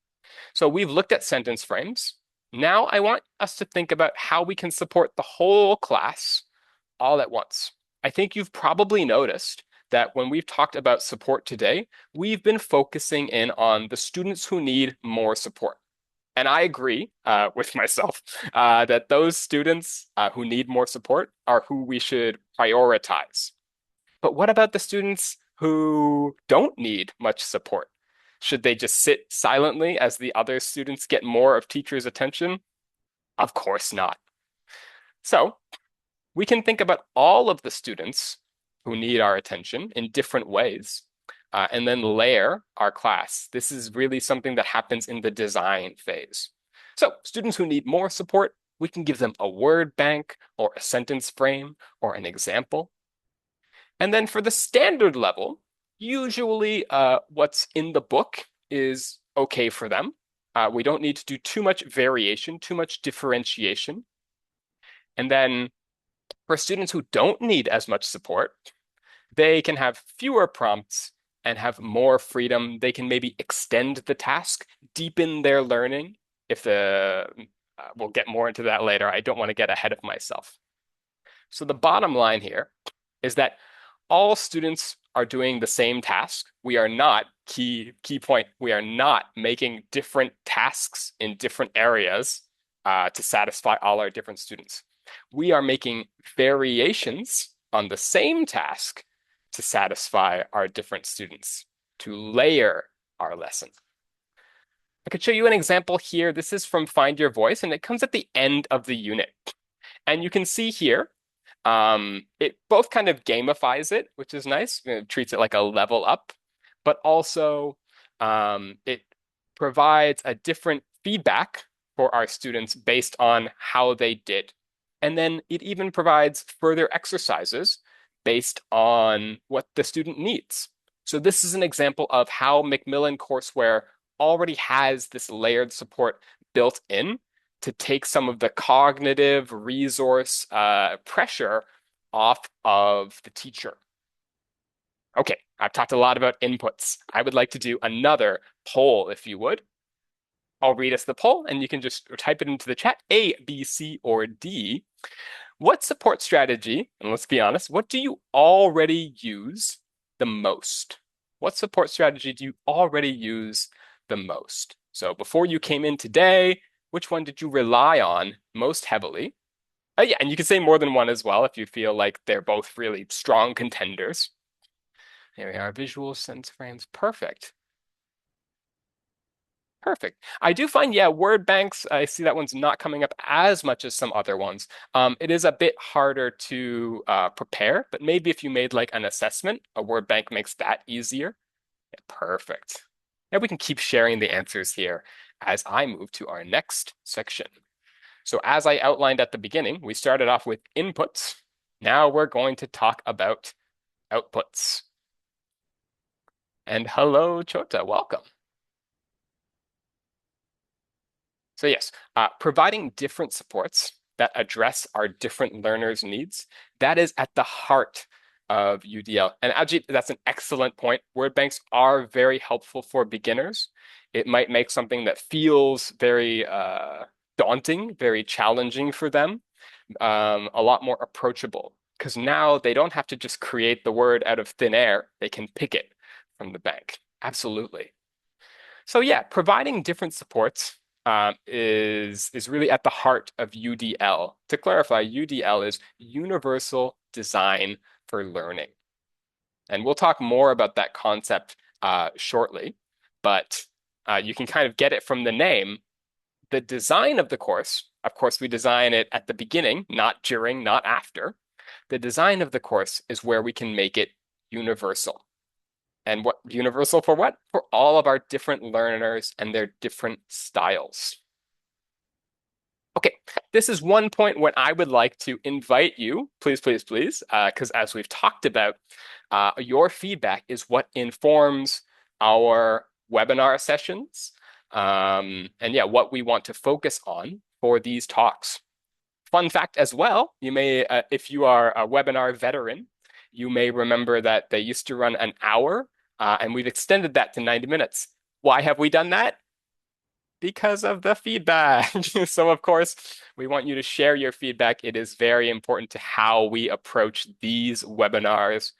So we've looked at sentence frames. Now I want us to think about how we can support the whole class all at once. I think you've probably noticed that when we've talked about support today, we've been focusing in on the students who need more support. And I agree with myself that those students who need more support are who we should prioritize. But what about the students who don't need much support? Should they just sit silently as the other students get more of teachers' attention? Of course not. So we can think about all of the students who need our attention in different ways, and then layer our class. This is really something that happens in the design phase. So students who need more support, We can give them a word bank or a sentence frame or an example. And then for the standard level, usually what's in the book is okay for them. We don't need to do too much variation, too much differentiation. And then for students who don't need as much support, they can have fewer prompts and have more freedom. They can maybe extend the task, deepen their learning. If the We'll get more into that later. I don't want to get ahead of myself. So the bottom line here is that all students are doing the same task. We are not, key point, we are not making different tasks in different areas to satisfy all our different students. We are making variations on the same task to satisfy our different students, to layer our lesson. I could show you an example here. This is from Find Your Voice, and it comes at the end of the unit. And you can see here, it both kind of gamifies it, which is nice. It treats it like a level up, but also it provides a different feedback for our students based on how they did. And then it even provides further exercises based on what the student needs. So this is an example of how Macmillan courseware already has this layered support built in to take some of the cognitive resource pressure off of the teacher. Okay, I've talked a lot about inputs. I would like to do another poll, if you would. I'll read us the poll, and you can just type it into the chat, A, B, C, or D. What support strategy, and let's be honest, what do you already use the most? What support strategy do you already use the most? So before you came in today, which one did you rely on most heavily? Yeah, and you can say more than one as well if you feel like they're both really strong contenders. Here we are, visual sense frames. Perfect. Perfect. I do find, yeah, word banks, I see that one's not coming up as much as some other ones. It is a bit harder to prepare, but maybe if you made like an assessment, a word bank makes that easier. Yeah, perfect. Yeah, we can keep sharing the answers here as I move to our next section. So as I outlined at the beginning, we started off with inputs. Now we're going to talk about outputs. And hello, Chota, welcome. So yes, providing different supports that address our different learners' needs, that is at the heart of UDL. And Ajit, that's an excellent point. Word banks are very helpful for beginners. It might make something that feels very daunting, very challenging for them, a lot more approachable. Because now they don't have to just create the word out of thin air. They can pick it from the bank. Absolutely. So yeah, providing different supports is really at the heart of UDL. To clarify, UDL is Universal Design for Learning. And we'll talk more about that concept shortly, but you can kind of get it from the name. The design of the course, of course, we design it at the beginning, not during, not after. The design of the course is where we can make it universal. And what universal for what? For all of our different learners and their different styles. Okay, this is one point when I would like to invite you, please, please, please, because as we've talked about, your feedback is what informs our webinar sessions, and yeah, what we want to focus on for these talks. Fun fact as well, you may, if you are a webinar veteran, you may remember that they used to run an hour, and we've extended that to 90 minutes. Why have we done that? Because of the feedback. So of course, we want you to share your feedback. It is very important to how we approach these webinars,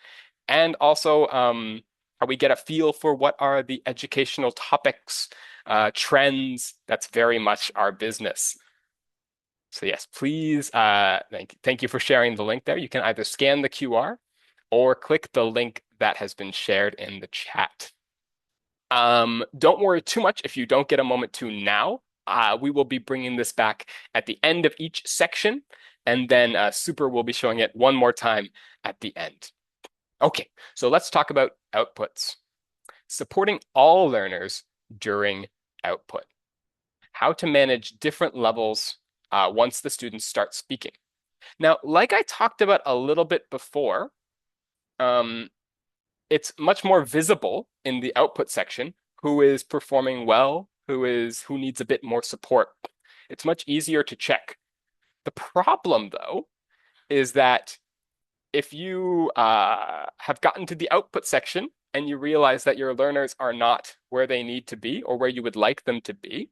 and also how we get a feel for what are the educational topics, trends. That's very much our business. So yes, please, thank you for sharing the link there. You can either scan the QR or click the link that has been shared in the chat. Don't worry too much if you don't get a moment to now. We will be bringing this back at the end of each section, and then Super will be showing it one more time at the end. Okay, so let's talk about outputs. Supporting all learners during output. How to manage different levels once the students start speaking. Now, like I talked about a little bit before, um, it's much more visible in the output section who is performing well, who needs a bit more support. It's much easier to check. The problem, though, is that if you have gotten to the output section and you realize that your learners are not where they need to be or where you would like them to be,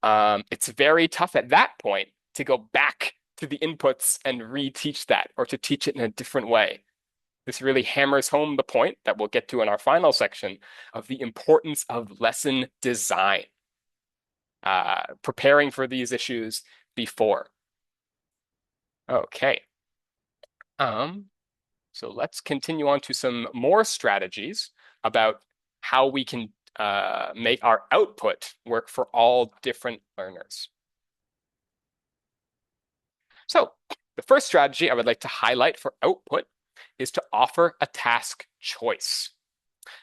it's very tough at that point to go back to the inputs and reteach that or to teach it in a different way. This really hammers home the point that we'll get to in our final section of the importance of lesson design, preparing for these issues before. Okay. Um, so let's continue on to some more strategies about how we can make our output work for all different learners. So the first strategy I would like to highlight for output is to offer a task choice.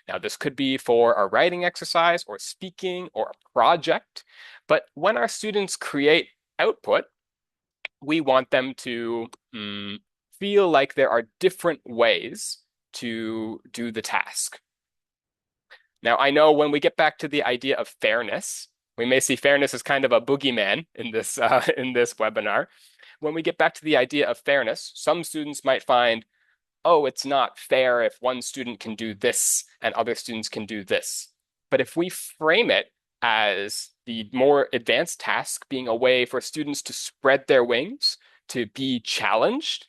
Now, this could be for a writing exercise or speaking or a project, but when our students create output, we want them to feel like there are different ways to do the task. Now, I know when we get back to the idea of fairness, we may see fairness as kind of a boogeyman in this webinar. When we get back to the idea of fairness, some students might find, oh, it's not fair if one student can do this and other students can do this. But if we frame it as the more advanced task being a way for students to spread their wings, to be challenged,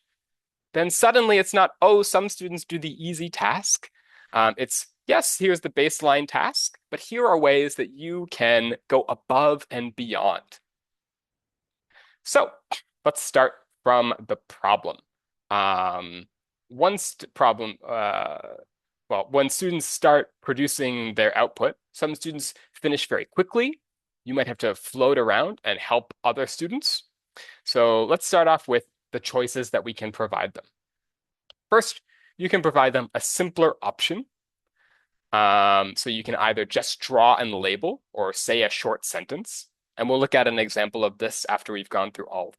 then suddenly it's not, oh, some students do the easy task. It's, yes, here's the baseline task, but here are ways that you can go above and beyond. So let's start from the problem. One problem, well, when students start producing their output, some students finish very quickly. You might have to float around and help other students. So let's start off with the choices that we can provide them. First, you can provide them a simpler option. So you can either just draw and label or say a short sentence. And we'll look at an example of this after we've gone through all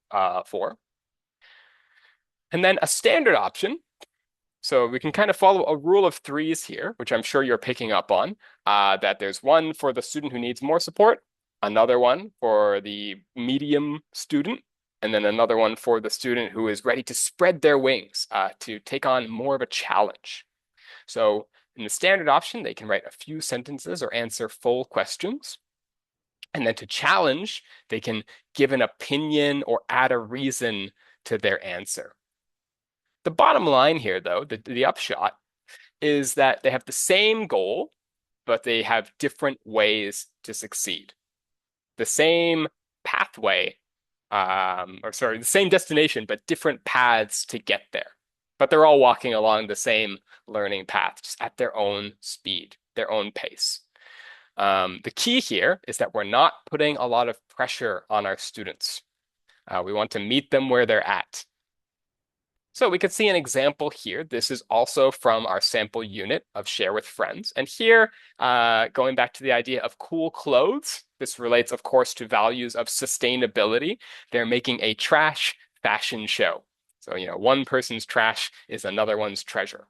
four. And then a standard option. So we can kind of follow a rule of threes here, which I'm sure you're picking up on, that there's one for the student who needs more support, another one for the medium student, and then another one for the student who is ready to spread their wings to take on more of a challenge. So in the standard option, they can write a few sentences or answer full questions. And then to challenge, they can give an opinion or add a reason to their answer. The bottom line here, though, the upshot, is that they have the same goal, but they have different ways to succeed. The same pathway, the same destination, but different paths to get there. But they're all walking along the same learning path, just at their own speed, their own pace. The key here is that we're not putting a lot of pressure on our students. We want to meet them where they're at. So we could see an example here. This is also from our sample unit of Share with Friends. And here, going back to the idea of cool clothes, this relates, of course, to values of sustainability. They're making a trash fashion show. So, one person's trash is another one's treasure.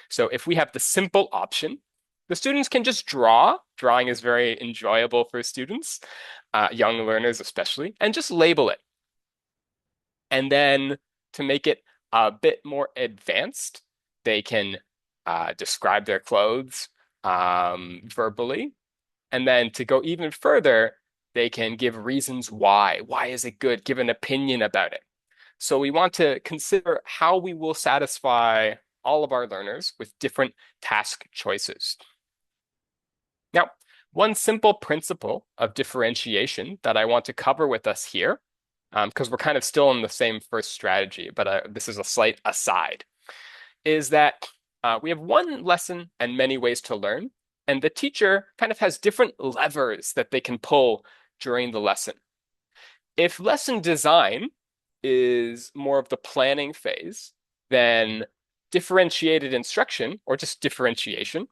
So if we have the simple option, the students can just draw. Drawing is very enjoyable for students, young learners especially, and just label it. And then to make it a bit more advanced, they can describe their clothes verbally. And then to go even further, they can give reasons why. Why is it good? Give an opinion about it. So we want to consider how we will satisfy all of our learners with different task choices. Now, one simple principle of differentiation that I want to cover with us here, because we're kind of still in the same first strategy, but this is a slight aside, is that we have one lesson and many ways to learn, and the teacher kind of has different levers that they can pull during the lesson. If lesson design is more of the planning phase, then differentiated instruction, or just differentiation,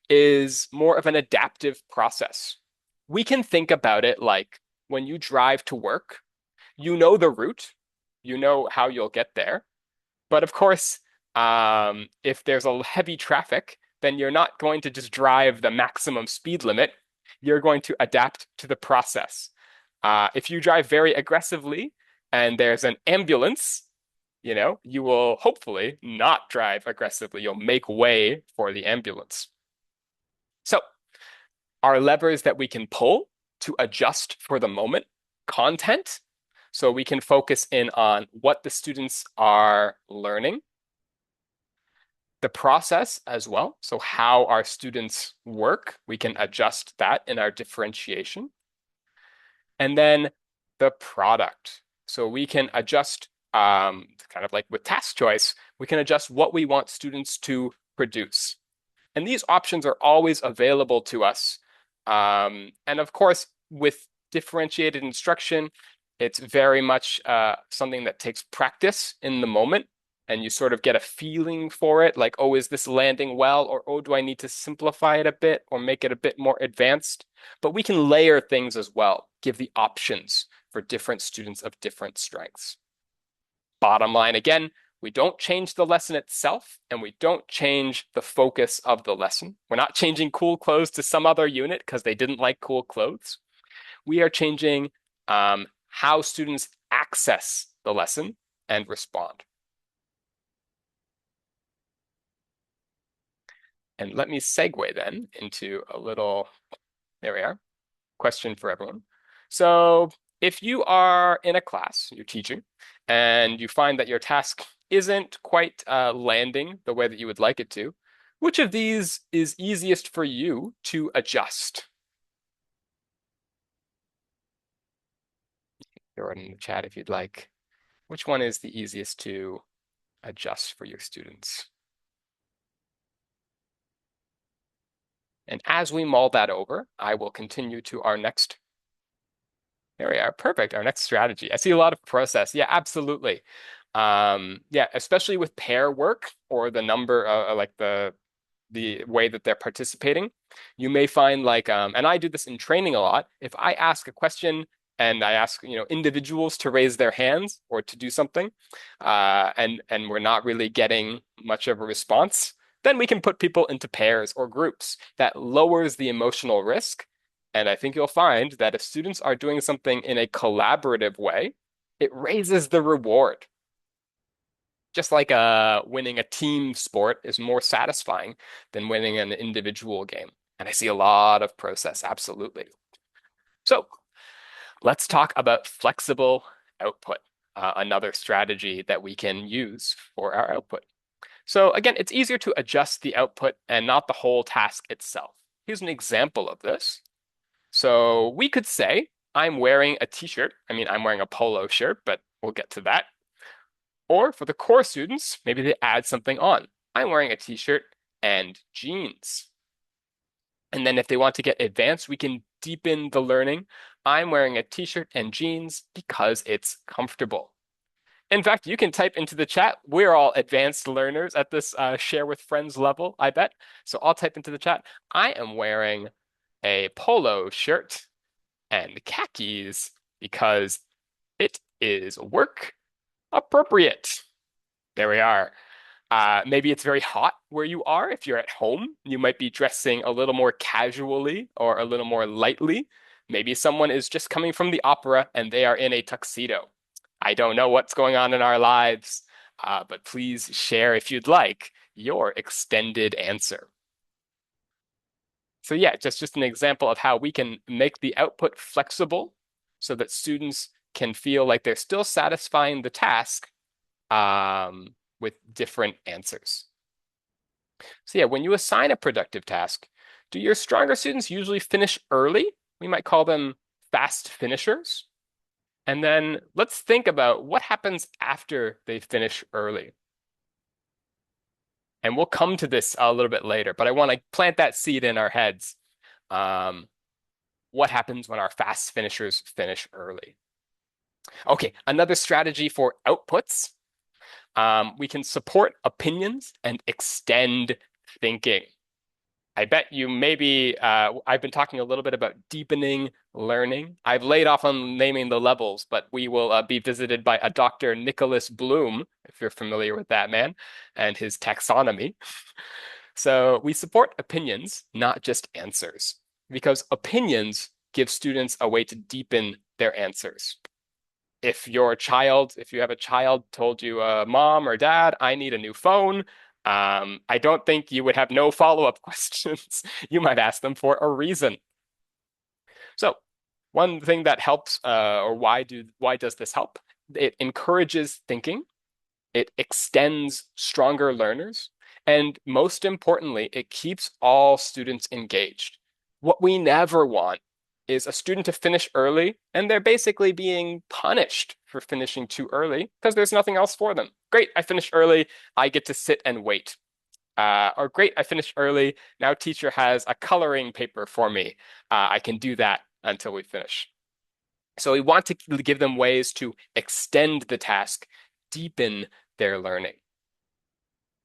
is more of an adaptive process. We can think about it like when you drive to work, you know the route, you know how you'll get there. But of course, if there's a heavy traffic, then you're not going to just drive the maximum speed limit. You're going to adapt to the process. If you drive very aggressively and there's an ambulance, you will hopefully not drive aggressively. You'll make way for the ambulance. So, are levers that we can pull to adjust for the moment content so we can focus in on what the students are learning, the process as well. So, how our students work, we can adjust that in our differentiation. And then the product. So, we can adjust, kind of like with task choice, we can adjust what we want students to produce. And these options are always available to us. And of course, with differentiated instruction, it's very much something that takes practice in the moment. And you sort of get a feeling for it, like, oh, is this landing well? Or, oh, do I need to simplify it a bit or make it a bit more advanced? But we can layer things as well, give the options for different students of different strengths. Bottom line, again, we don't change the lesson itself, and we don't change the focus of the lesson. We're not changing cool clothes to some other unit because they didn't like cool clothes. We are changing how students access the lesson and respond. And let me segue then into a little, there we are, question for everyone. So if you are in a class, you're teaching, and you find that your task isn't quite landing the way that you would like it to, which of these is easiest for you to adjust? Throw it in the chat if you'd like. Which one is the easiest to adjust for your students? And as we mull that over, I will continue to our next. There we are. Perfect. Our next strategy. I see a lot of process. Yeah, absolutely. Yeah, especially with pair work or the number, like the way that they're participating, you may find like, and I do this in training a lot. If I ask a question and I ask, individuals to raise their hands or to do something, and we're not really getting much of a response, then we can put people into pairs or groups. That lowers the emotional risk. And I think you'll find that if students are doing something in a collaborative way, it raises the reward. Just like winning a team sport is more satisfying than winning an individual game. And I see a lot of process, absolutely. So let's talk about flexible output, another strategy that we can use for our output. So again, it's easier to adjust the output and not the whole task itself. Here's an example of this. So we could say, I'm wearing a t-shirt. I mean, I'm wearing a polo shirt, but we'll get to that. Or for the core students, maybe they add something on. I'm wearing a t-shirt and jeans. And then if they want to get advanced, we can deepen the learning. I'm wearing a t-shirt and jeans because it's comfortable. In fact, you can type into the chat. We're all advanced learners at this share with friends level, I bet. So I'll type into the chat. I am wearing a polo shirt and khakis because it is work appropriate. There we are. Maybe it's very hot where you are. If you're at home, you might be dressing a little more casually or a little more lightly. Maybe someone is just coming from the opera and they are in a tuxedo. I don't know what's going on in our lives, but please share if you'd like your extended answer. So yeah, just an example of how we can make the output flexible so that students can feel like they're still satisfying the task with different answers. So yeah, when you assign a productive task, do your stronger students usually finish early? We might call them fast finishers. And then let's think about what happens after they finish early. And we'll come to this a little bit later, but I want to plant that seed in our heads. What happens when our fast finishers finish early? Okay, another strategy for outputs. We can support opinions and extend thinking. I bet you maybe I've been talking a little bit about deepening learning. I've laid off on naming the levels, but we will be visited by a Dr. Nicholas Bloom, if you're familiar with that man, and his taxonomy. So we support opinions, not just answers, because opinions give students a way to deepen their answers. If you have a child told you, Mom or Dad, I need a new phone, I don't think you would have no follow-up questions. You might ask them for a reason. So one thing that helps, or why does this help? It encourages thinking. It extends stronger learners. And most importantly, it keeps all students engaged. What we never want is a student to finish early and they're basically being punished for finishing too early because there's nothing else for them. Great, I finished early. I get to sit and wait. Or great, I finished early. Now teacher has a coloring paper for me. I can do that until we finish. So we want to give them ways to extend the task, deepen their learning.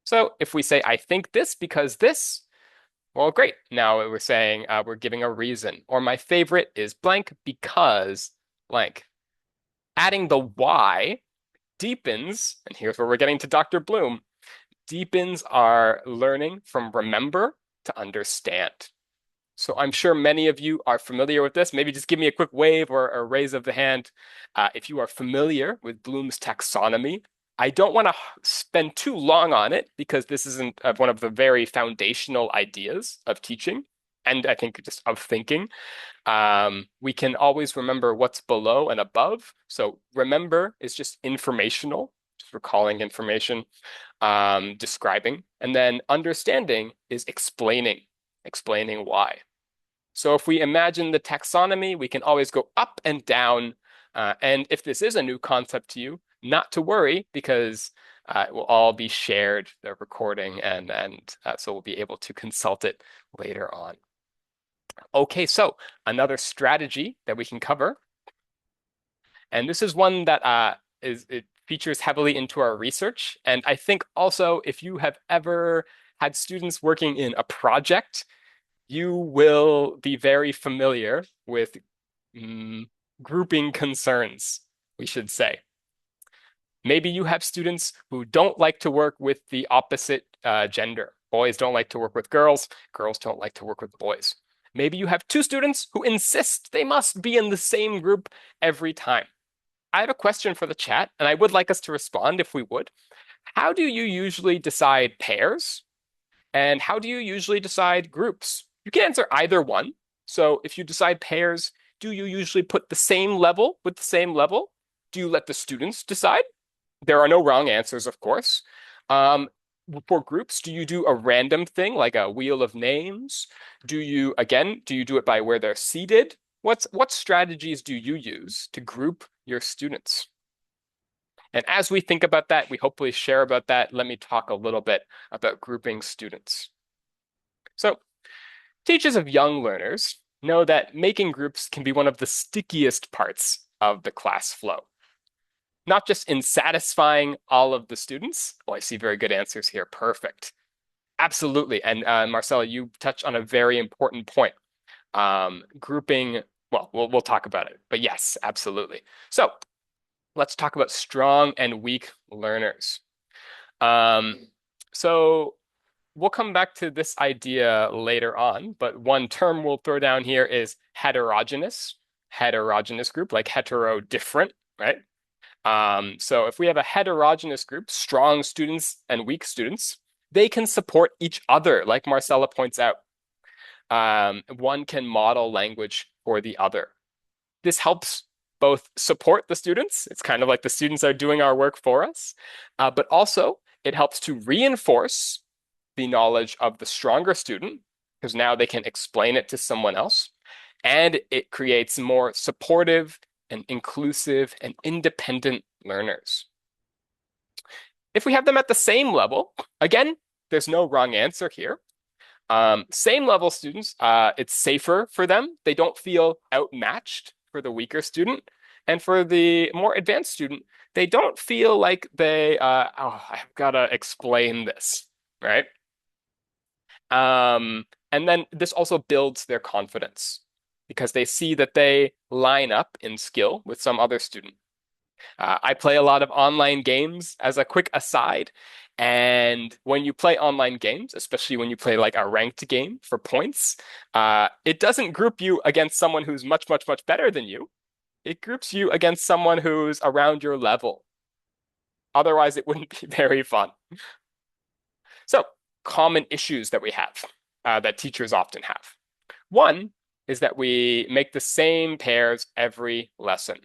So if we say, I think this because this, well, great. Now we're saying we're giving a reason. Or my favorite is blank because blank. Adding the why deepens, and here's where we're getting to Dr. Bloom, deepens our learning from remember to understand. So I'm sure many of you are familiar with this. Maybe just give me a quick wave or a raise of the hand if you are familiar with Bloom's taxonomy. I don't want to spend too long on it because this isn't one of the very foundational ideas of teaching and I think just of thinking. We can always remember what's below and above. So remember is just informational, just recalling information, describing. And then understanding is explaining why. So if we imagine the taxonomy, we can always go up and down. And if this is a new concept to you, not to worry because it will all be shared, the recording, and so we'll be able to consult it later on. Okay, so another strategy that we can cover, and this is one that it features heavily into our research. And I think also if you have ever had students working in a project, you will be very familiar with grouping concerns, we should say. Maybe you have students who don't like to work with the opposite gender. Boys don't like to work with girls, girls don't like to work with boys. Maybe you have two students who insist they must be in the same group every time. I have a question for the chat, and I would like us to respond if we would. How do you usually decide pairs? And how do you usually decide groups? You can answer either one. So if you decide pairs, do you usually put the same level with the same level? Do you let the students decide? There are no wrong answers, of course. Um, for groups, do you do a random thing like a wheel of names? Do you do it by where they're seated? What strategies do you use to group your students? And as we think about that, we hopefully share about that. Let me talk a little bit about grouping students. So teachers of young learners know that making groups can be one of the stickiest parts of the class flow. Not just in satisfying all of the students. Oh, I see very good answers here. Perfect. Absolutely. And Marcella, you touched on a very important point. Grouping, well, we'll talk about it, but yes, absolutely. So let's talk about strong and weak learners. Um, so we'll come back to this idea later on, but one term we'll throw down here is heterogeneous. Heterogeneous group, like hetero different, right? So if we have a heterogeneous group, strong students and weak students, they can support each other, like Marcella points out. One can model language for the other. This helps both support the students. It's kind of like the students are doing our work for us, but also it helps to reinforce the knowledge of the stronger student because now they can explain it to someone else. And it creates more supportive and inclusive and independent learners. If we have them at the same level, again, there's no wrong answer here. Same level students, it's safer for them. They don't feel outmatched for the weaker student. And for the more advanced student, they don't feel like I've got to explain this, right? And then this also builds their confidence because they see that they line up in skill with some other student. I play a lot of online games as a quick aside. And when you play online games, especially when you play like a ranked game for points, it doesn't group you against someone who's much, much, much better than you. It groups you against someone who's around your level. Otherwise, it wouldn't be very fun. So, common issues that we have that teachers often have. One is that we make the same pairs every lesson.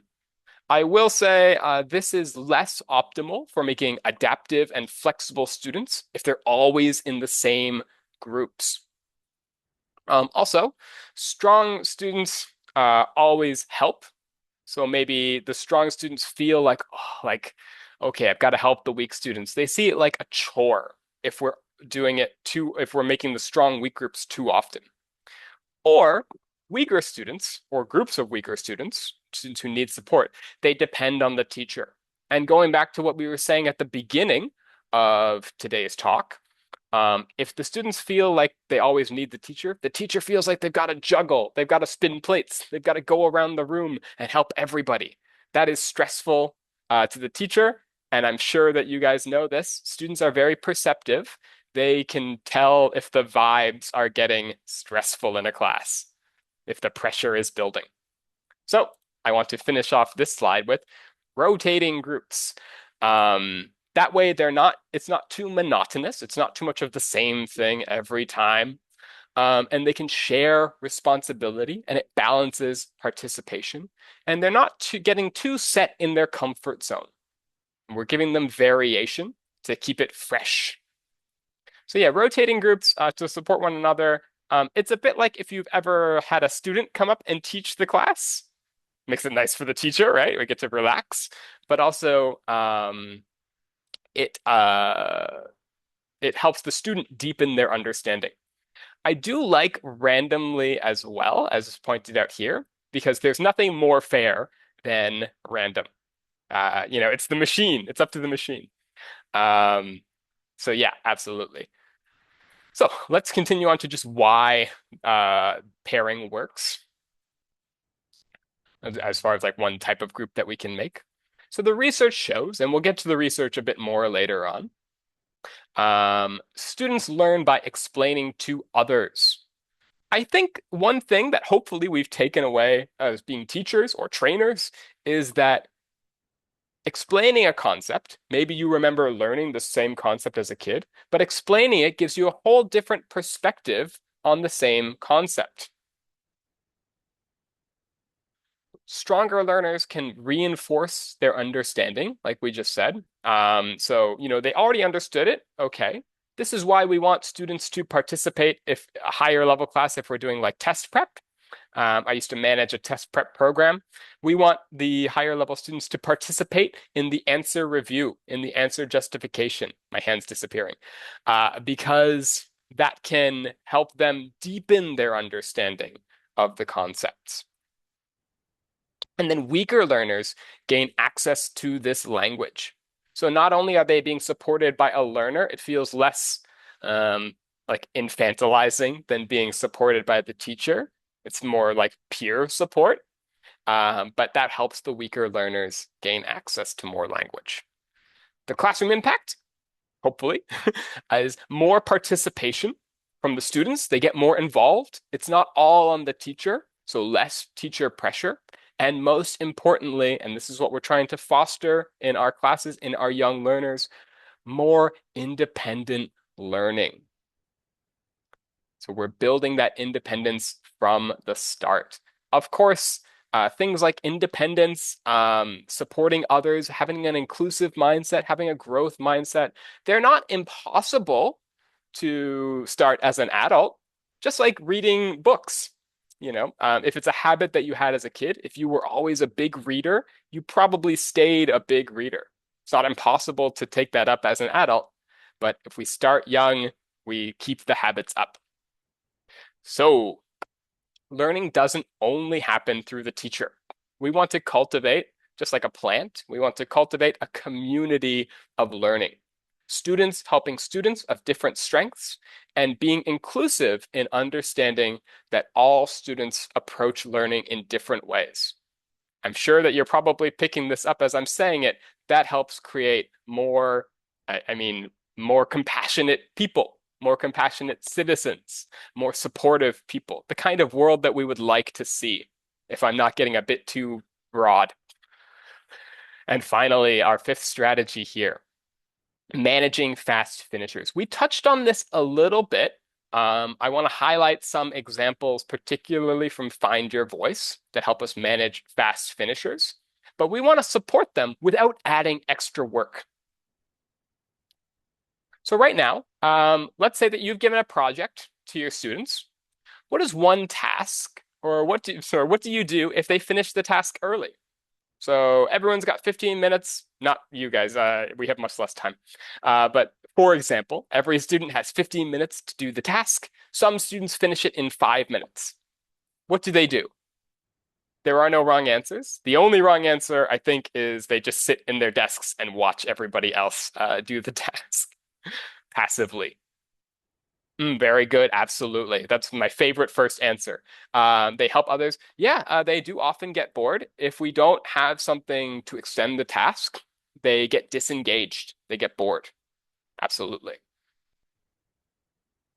I will say this is less optimal for making adaptive and flexible students if they're always in the same groups. Also, strong students always help. So maybe the strong students feel like, oh, like, okay, I've got to help the weak students. They see it like a chore if we're doing it too, if we're making the strong weak groups too often. Or weaker students or groups of weaker students who need support, they depend on the teacher. And going back to what we were saying at the beginning of today's talk, if the students feel like they always need the teacher feels like they've got to juggle, they've got to spin plates, they've got to go around the room and help everybody. That is stressful to the teacher. And I'm sure that you guys know this. Students are very perceptive. They can tell if the vibes are getting stressful in a class, if the pressure is building. So I want to finish off this slide with rotating groups. That way it's not too monotonous. It's not too much of the same thing every time. And they can share responsibility and it balances participation. And they're not getting too set in their comfort zone. We're giving them variation to keep it fresh. So yeah, rotating groups to support one another. It's a bit like if you've ever had a student come up and teach the class. Makes it nice for the teacher, right? We get to relax, but also it it helps the student deepen their understanding. I do like randomly as well, as pointed out here, because there's nothing more fair than random. It's the machine. It's up to the machine. Um, so yeah, absolutely. So let's continue on to just why pairing works as far as like one type of group that we can make. So the research shows, and we'll get to the research a bit more later on, students learn by explaining to others. I think one thing that hopefully we've taken away as being teachers or trainers is that explaining a concept, maybe you remember learning the same concept as a kid, but explaining it gives you a whole different perspective on the same concept. Stronger learners can reinforce their understanding, like we just said. They already understood it. Okay. This is why we want students to participate if a higher level class, if we're doing like test prep. I used to manage a test prep program. We want the higher level students to participate in the answer review, in the answer justification. My hand's disappearing. Because that can help them deepen their understanding of the concepts. And then weaker learners gain access to this language. So not only are they being supported by a learner, it feels less like infantilizing than being supported by the teacher. It's more like peer support, but that helps the weaker learners gain access to more language. The classroom impact, hopefully, is more participation from the students. They get more involved. It's not all on the teacher, so less teacher pressure. And most importantly, and this is what we're trying to foster in our classes, in our young learners, more independent learning. So we're building that independence from the start. Of course, things like independence, supporting others, having an inclusive mindset, having a growth mindset, they're not impossible to start as an adult, just like reading books. If it's a habit that you had as a kid, if you were always a big reader, you probably stayed a big reader. It's not impossible to take that up as an adult, but if we start young, we keep the habits up. So, learning doesn't only happen through the teacher. We want to cultivate, just like a plant, we want to cultivate a community of learning. students helping students of different strengths, and being inclusive in understanding that all students approach learning in different ways. I'm sure that you're probably picking this up as I'm saying it. That helps create more, I mean, more compassionate people, more compassionate citizens, more supportive people, the kind of world that we would like to see, if I'm not getting a bit too broad. And finally, our fifth strategy here, managing fast finishers. We touched on this a little bit. I want to highlight some examples, particularly from Find Your Voice, that help us manage fast finishers, but we want to support them without adding extra work. So right now, let's say that you've given a project to your students. What is one task, or what do you do if they finish the task early? So everyone's got 15 minutes. Not you guys, we have much less time. But for example, every student has 15 minutes to do the task. Some students finish it in 5 minutes. What do they do? There are no wrong answers. The only wrong answer, I think, is they just sit in their desks and watch everybody else do the task passively. Very good. Absolutely. That's my favorite first answer. They help others. Yeah, they do often get bored. If we don't have something to extend the task, they get disengaged. They get bored. Absolutely.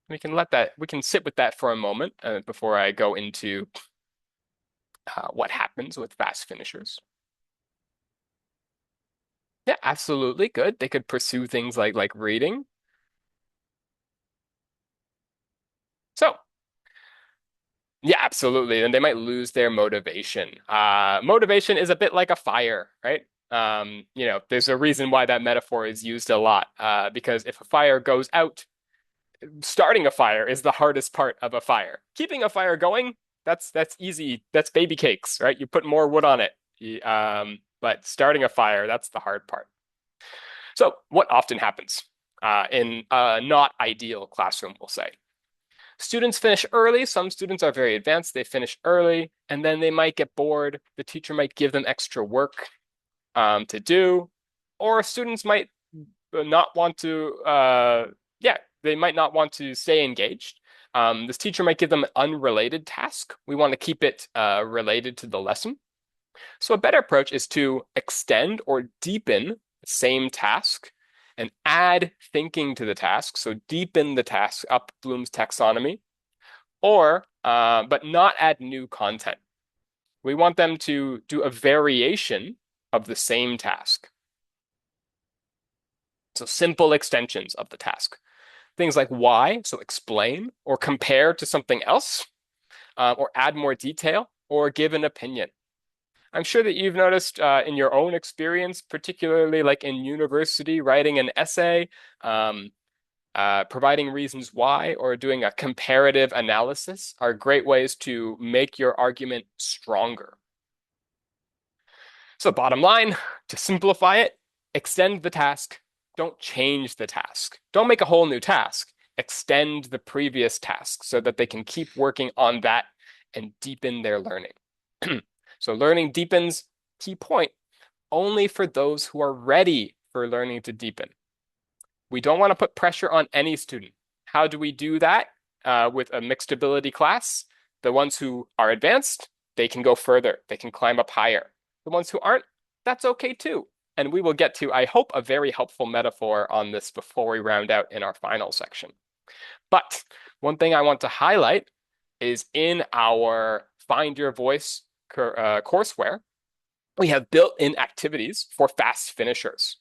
We can sit with that for a moment before I go into what happens with fast finishers. Yeah, absolutely. Good. They could pursue things like reading. So, yeah, absolutely. And they might lose their motivation. Motivation is a bit like a fire, right? There's a reason why that metaphor is used a lot. Because if a fire goes out, starting a fire is the hardest part of a fire. Keeping a fire going, that's easy. That's baby cakes, right? You put more wood on it. But starting a fire, that's the hard part. So what often happens in a not ideal classroom, we'll say? Students finish early. Some students are very advanced. They finish early, and then they might get bored. The teacher might give them extra work to do, or students might not want to, yeah, they might not want to stay engaged. This teacher might give them an unrelated task. We want to keep it related to the lesson. So a better approach is to extend or deepen the same task and add thinking to the task. So deepen the task up Bloom's taxonomy, or but not add new content. We want them to do a variation of the same task. So simple extensions of the task. Things like why, so explain, or compare to something else, or add more detail, or give an opinion. I'm sure that you've noticed in your own experience, particularly like in university, writing an essay, providing reasons why, or doing a comparative analysis are great ways to make your argument stronger. So bottom line, to simplify it, extend the task, don't change the task. Don't make a whole new task. Extend the previous task so that they can keep working on that and deepen their learning. So learning deepens, key point, only for those who are ready for learning to deepen. We don't want to put pressure on any student. How do we do that with a mixed ability class? The ones who are advanced, they can go further. They can climb up higher. The ones who aren't, that's okay too. And we will get to, I hope, a very helpful metaphor on this before we round out in our final section. But one thing I want to highlight is in our Find Your Voice courseware, we have built-in activities for fast finishers.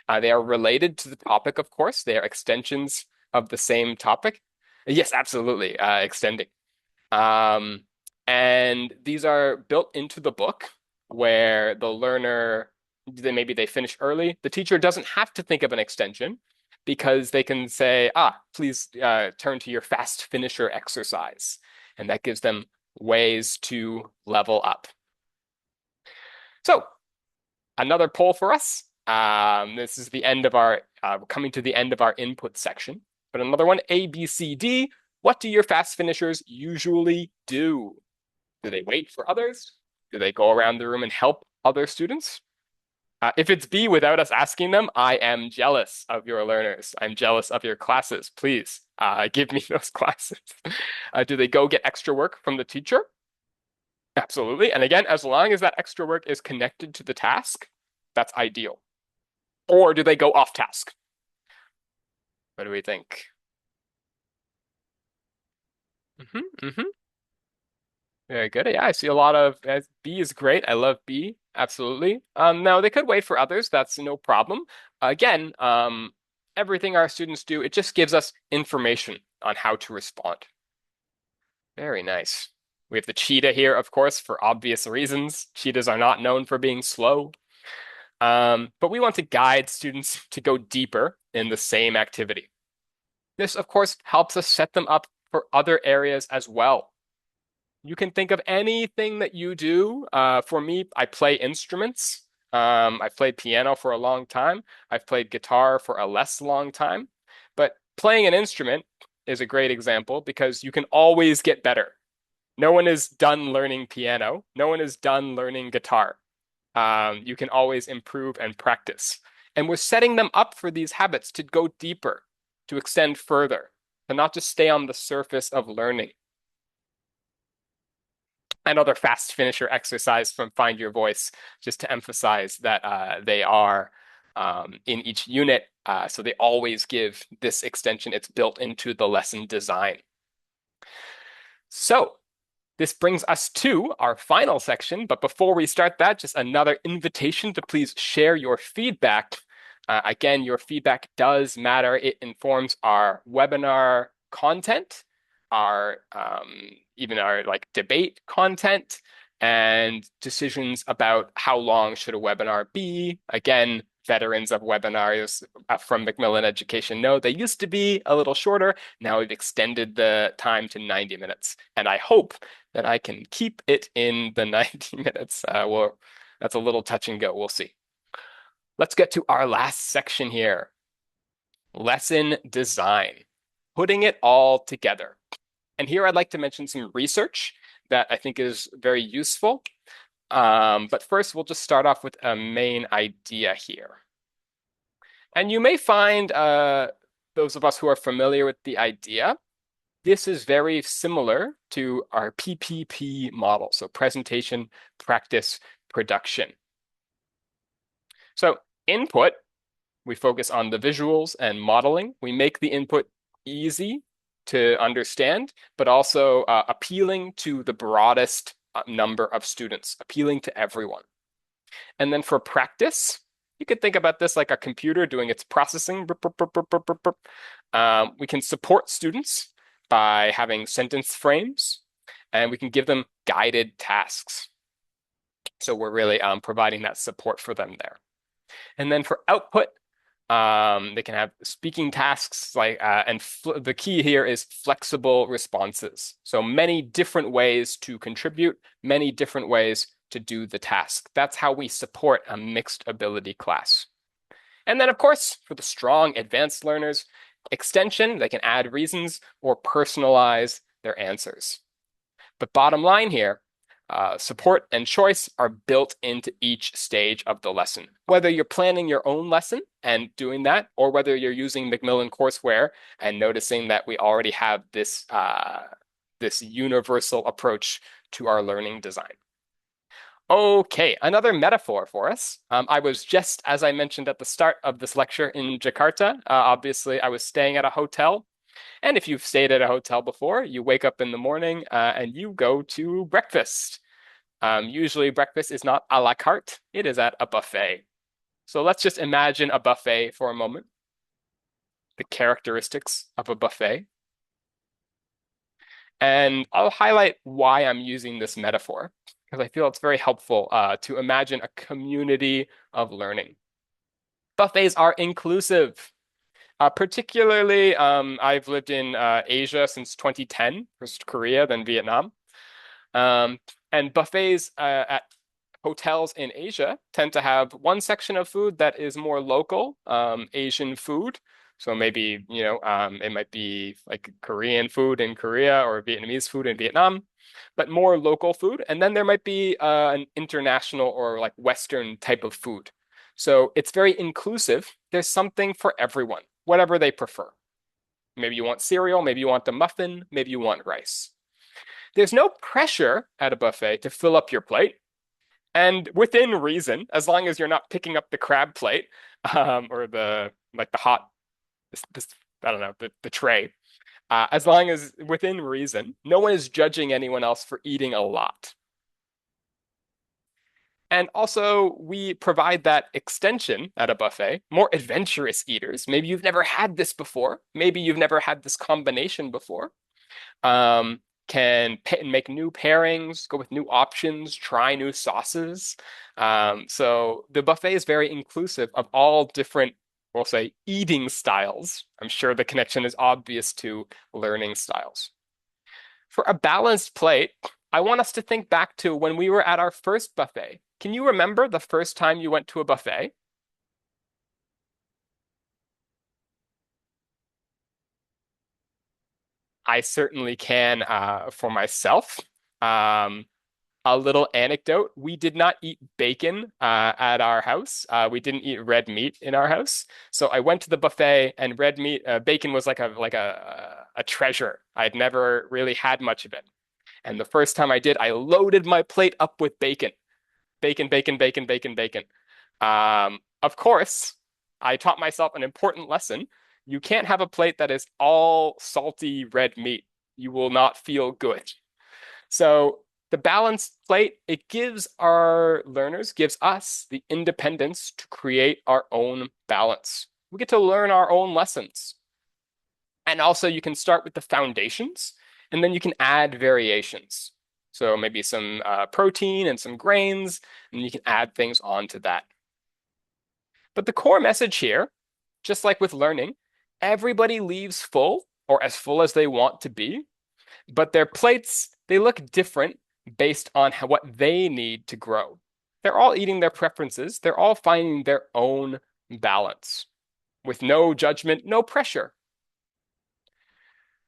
They are related to the topic, of course. They are extensions of the same topic. Yes, absolutely, extending. And these are built into the book where the learner, maybe they finish early. The teacher doesn't have to think of an extension because they can say, please turn to your fast finisher exercise. And that gives them ways to level up. So another poll for us. This is the end of our, coming to the end of our input section. But another one, A, B, C, D. What do your fast finishers usually do? Do they wait for others? Do they go around the room and help other students? If it's B without us asking them, I am jealous of your learners. I'm jealous of your classes. Please, give me those classes. Do they go get extra work from the teacher? Absolutely. And again, as long as that extra work is connected to the task, that's ideal. Or do they go off task? What do we think? Hmm. Very good. Yeah, I see a lot of B is great. I love B. Absolutely. Now they could wait for others. That's no problem. Again, everything our students do, it just gives us information on how to respond. Very nice. We have the cheetah here, of course, for obvious reasons. Cheetahs are not known for being slow. But we want to guide students to go deeper in the same activity. This, of course, helps us set them up for other areas as well. You can think of anything that you do. For me, I play instruments. I've played piano for a long time. I've played guitar for a less long time. But playing an instrument is a great example because you can always get better. No one is done learning piano. No one is done learning guitar. You can always improve and practice. And we're setting them up for these habits to go deeper, to extend further, to not just stay on the surface of learning. Another fast finisher exercise from Find Your Voice, just to emphasize that they are in each unit. So they always give this extension. It's built into the lesson design. So this brings us to our final section. But before we start that, just another invitation to please share your feedback. Again, your feedback does matter. It informs our webinar content, our even our like debate content, and decisions about how long should a webinar be. Again, veterans of webinars from Macmillan Education know they used to be a little shorter. Now we've extended the time to 90 minutes. And I hope that I can keep it in the 90 minutes. Well, that's a little touch and go. We'll see. Let's get to our last section here. Lesson design, putting it all together. And here I'd like to mention some research that I think is very useful. But first, we'll just start off with a main idea here. And you may find those of us who are familiar with the idea, this is very similar to our PPP model, so presentation, practice, production. So input, we focus on the visuals and modeling. We make the input easy to understand, but also appealing to the broadest number of students, appealing to everyone. And then for practice, you could think about this like a computer doing its processing. We can support students by having sentence frames, and we can give them guided tasks. So we're really providing that support for them there. And then for output, they can have speaking tasks like, and the key here is flexible responses. So many different ways to contribute, many different ways to do the task. That's how we support a mixed ability class. And then, of course, for the strong advanced learners, extension, they can add reasons or personalize their answers. But bottom line here, support and choice are built into each stage of the lesson. Whether you're planning your own lesson and doing that, or whether you're using Macmillan courseware and noticing that we already have this, this universal approach to our learning design. Okay, another metaphor for us. I was just, as I mentioned at the start of this lecture, in Jakarta. Obviously, I was staying at a hotel. And if you've stayed at a hotel before, you wake up in the morning and you go to breakfast. Usually breakfast is not a la carte, it is at a buffet. So let's just imagine a buffet for a moment. The characteristics of a buffet. And I'll highlight why I'm using this metaphor, because I feel it's very helpful to imagine a community of learning. Buffets are inclusive. Particularly, I've lived in Asia since 2010, first Korea, then Vietnam. And buffets at hotels in Asia tend to have one section of food that is more local, Asian food. So maybe, it might be like Korean food in Korea or Vietnamese food in Vietnam, but more local food. And then there might be an international or like Western type of food. So it's very inclusive. There's something for everyone, whatever they prefer. Maybe you want cereal, maybe you want a muffin, maybe you want rice. There's no pressure at a buffet to fill up your plate. And within reason, as long as you're not picking up the crab plate, or the like the hot, this I don't know, the tray. As long as within reason, no one is judging anyone else for eating a lot. And also, we provide that extension at a buffet, more adventurous eaters. Maybe you've never had this before. Maybe you've never had this combination before. Um, can make new pairings, go with new options, try new sauces. So the buffet is very inclusive of all different, we'll say, eating styles. I'm sure the connection is obvious to learning styles. For a balanced plate, I want us to think back to when we were at our first buffet. Can you remember the first time you went to a buffet? I certainly can for myself. Um, a little anecdote. We did not eat bacon at our house. We didn't eat red meat in our house. So I went to the buffet and red meat, bacon was like a treasure. I'd never really had much of it. And the first time I did, I loaded my plate up with bacon. Bacon, bacon, bacon, bacon, bacon. Of course, I taught myself an important lesson. You can't have a plate that is all salty red meat. You will not feel good. So the balanced plate, it gives our learners, gives us the independence to create our own balance. We get to learn our own lessons. And also you can start with the foundations and then you can add variations. So maybe some protein and some grains, and you can add things onto that. But the core message here, just like with learning, everybody leaves full or as full as they want to be, but their plates, they look different based on what they need to grow. They're all eating their preferences. They're all finding their own balance with no judgment, no pressure.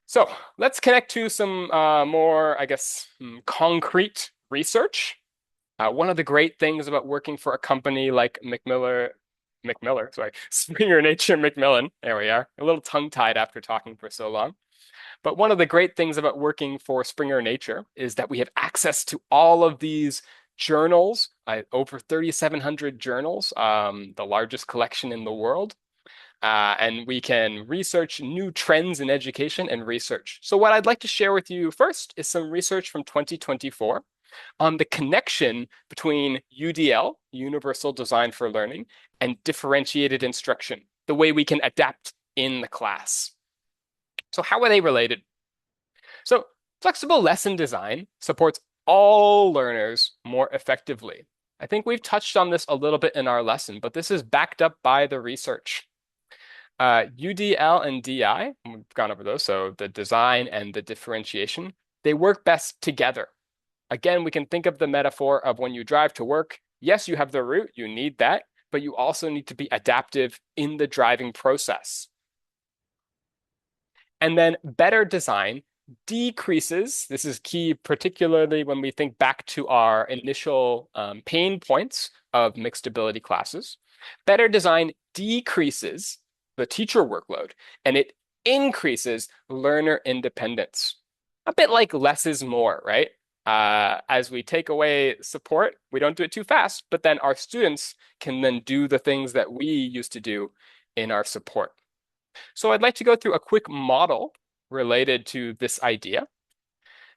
So let's connect to some more, I guess, concrete research. One of the great things about working for a company like sorry, Springer Nature Macmillan, there we are, a little tongue-tied after talking for so long. But one of the great things about working for Springer Nature is that we have access to all of these journals, over 3,700 journals, the largest collection in the world. And we can research new trends in education and research. So what I'd like to share with you first is some research from 2024 on the connection between UDL, Universal Design for Learning, and differentiated instruction, the way we can adapt in the class. So how are they related? So flexible lesson design supports all learners more effectively. I think we've touched on this a little bit in our lesson, but this is backed up by the research. UDL and DI, we've gone over those, so the design and the differentiation, they work best together. Again, we can think of the metaphor of when you drive to work. Yes, you have the route, you need that, but you also need to be adaptive in the driving process. And then better design decreases, this is key, particularly when we think back to our initial pain points of mixed ability classes. Better design decreases the teacher workload and it increases learner independence. A bit like less is more, right? As we take away support, we don't do it too fast, but then our students can then do the things that we used to do in our support. So I'd like to go through a quick model related to this idea.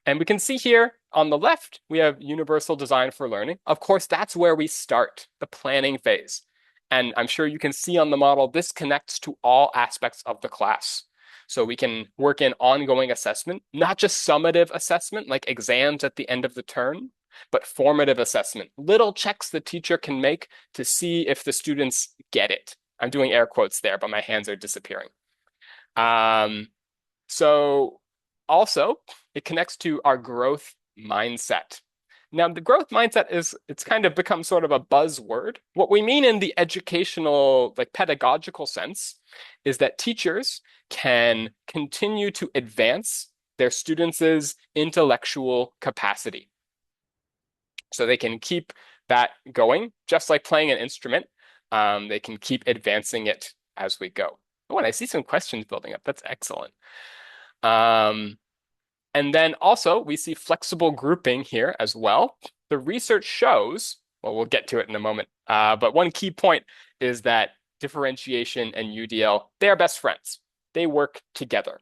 And we can see here on the left, we have universal design for learning. Of course, that's where we start the planning phase. And I'm sure you can see on the model, this connects to all aspects of the class. So we can work in ongoing assessment, not just summative assessment, like exams at the end of the term, but formative assessment, little checks the teacher can make to see if the students get it. I'm doing air quotes there, but my hands are disappearing. So also, it connects to our growth mindset. Now, the growth mindset it's kind of become sort of a buzzword. What we mean in the educational, like pedagogical sense, is that teachers can continue to advance their students' intellectual capacity. So they can keep that going, just like playing an instrument. they can keep advancing it as we go. Oh, and I see some questions building up. That's excellent. Um, and then also we see flexible grouping here as well. The research shows, well, we'll get to it in a moment, but one key point is that differentiation and UDL, they are best friends. They work together.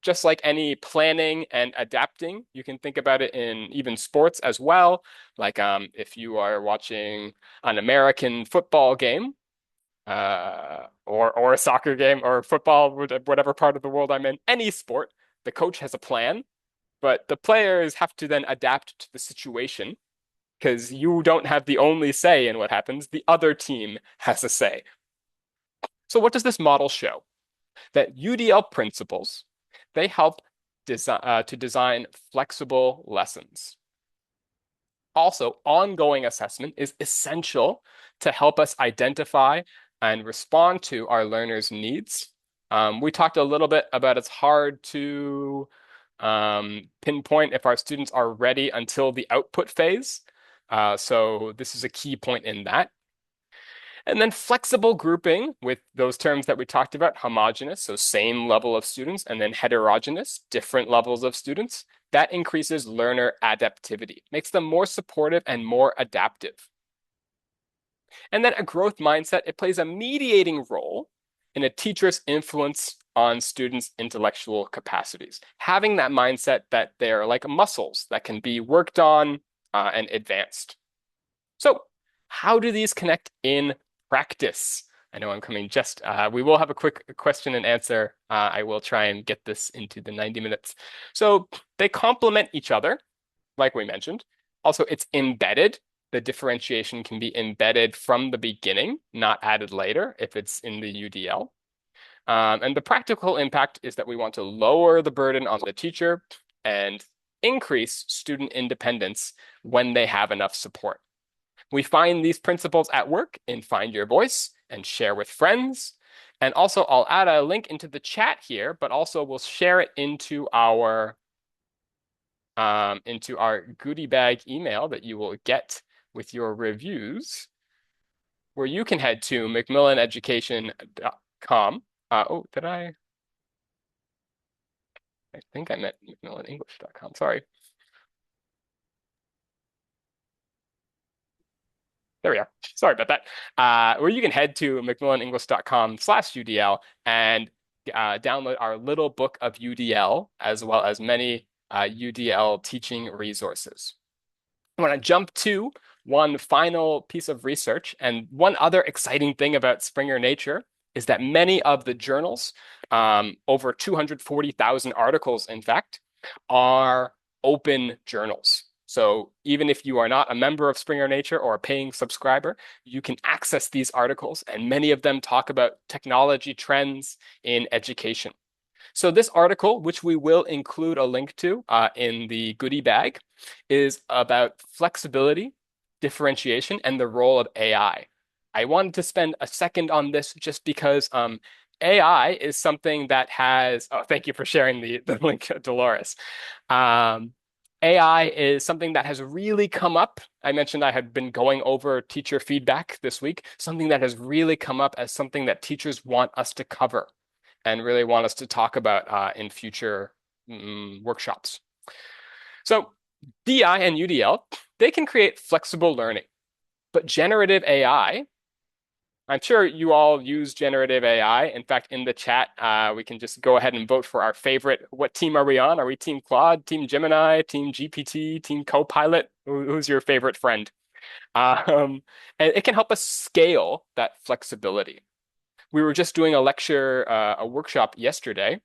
Just like any planning and adapting, you can think about it in even sports as well. Like if you are watching an American football game, or a soccer game or football, whatever part of the world I'm in, any sport, the coach has a plan, but the players have to then adapt to the situation because you don't have the only say in what happens. The other team has a say. So what does this model show? That UDL principles, they help to design flexible lessons. Also, ongoing assessment is essential to help us identify and respond to our learners' needs. We talked a little bit about it's hard to pinpoint if our students are ready until the output phase. So this is a key point in that. And then flexible grouping with those terms that we talked about, homogeneous, so same level of students, and then heterogeneous, different levels of students. That increases learner adaptivity, makes them more supportive and more adaptive. And then a growth mindset, it plays a mediating role in a teacher's influence on students' intellectual capacities. Having that mindset that they're like muscles that can be worked on and advanced. So, how do these connect in practice? I know I'm coming we will have a quick question and answer. I will try and get this into the 90 minutes. So, they complement each other, like we mentioned. Also, it's embedded. The differentiation can be embedded from the beginning, not added later if it's in the UDL. And the practical impact is that we want to lower the burden on the teacher and increase student independence when they have enough support. We find these principles at work in Find Your Voice and Share with Friends. And also, I'll add a link into the chat here, but also we'll share it into our goodie bag email that you will get with your reviews, where you can head to macmillaneducation.com. Oh, did I? I think I meant macmillanenglish.com. Sorry. There we are. Sorry about that. Where you can head to macmillanenglish.com/UDL and download our little book of UDL, as well as many UDL teaching resources. I want to jump to one final piece of research. And one other exciting thing about Springer Nature is that many of the journals, over 240,000 articles, in fact, are open journals. So even if you are not a member of Springer Nature or a paying subscriber, you can access these articles, and many of them talk about technology trends in education. So this article, which we will include a link to in the goodie bag, is about flexibility, differentiation, and the role of AI. I wanted to spend a second on this just because AI is something that has, oh, thank you for sharing the link, Dolores. Um, AI is something that has really come up. I mentioned I had been going over teacher feedback this week, something that has really come up as something that teachers want us to cover and really want us to talk about in future workshops. So DI and UDL, they can create flexible learning, but generative AI, I'm sure you all use generative AI. In fact, in the chat, we can just go ahead and vote for our favorite. What team are we on? Are we Team Claude, Team Gemini, Team GPT, Team Copilot? Who's your favorite friend? And it can help us scale that flexibility. We were just doing a workshop yesterday,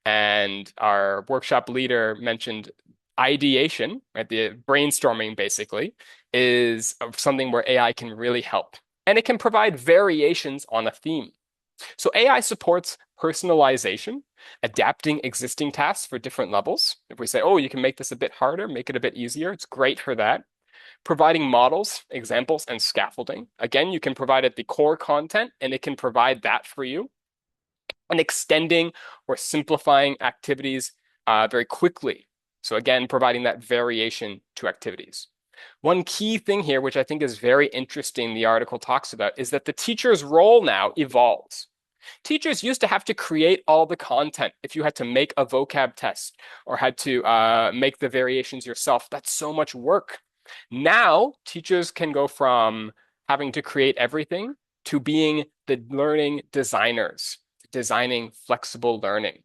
and our workshop leader mentioned ideation, right? The brainstorming basically is something where AI can really help. And it can provide variations on a theme. So AI supports personalization, adapting existing tasks for different levels. If we say, oh, you can make this a bit harder, make it a bit easier, it's great for that. Providing models, examples, and scaffolding. Again, you can provide it the core content, and it can provide that for you. And extending or simplifying activities very quickly. So again, providing that variation to activities. One key thing here, which I think is very interesting, the article talks about, is that the teacher's role now evolves. Teachers used to have to create all the content. If you had to make a vocab test or had to make the variations yourself, that's so much work. Now, teachers can go from having to create everything to being the learning designers, designing flexible learning,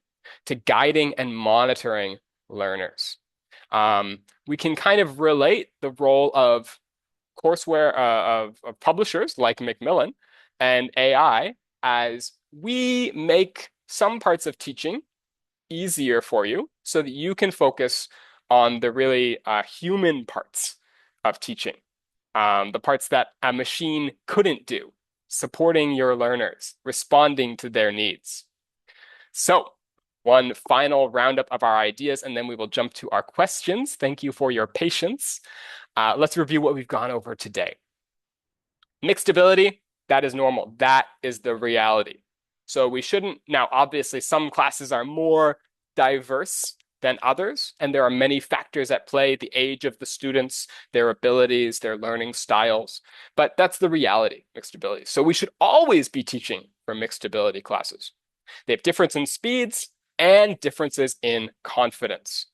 to guiding and monitoring learners. We can kind of relate the role of courseware of publishers like Macmillan and AI as we make some parts of teaching easier for you so that you can focus on the really human parts of teaching, the parts that a machine couldn't do, supporting your learners, responding to their needs. So, one final roundup of our ideas, and then we will jump to our questions. Thank you for your patience. Let's review what we've gone over today. Mixed ability, that is normal. That is the reality. So we shouldn't, now obviously some classes are more diverse than others, and there are many factors at play, the age of the students, their abilities, their learning styles, but that's the reality, mixed ability. So we should always be teaching for mixed ability classes. They have difference in speeds and differences in confidence.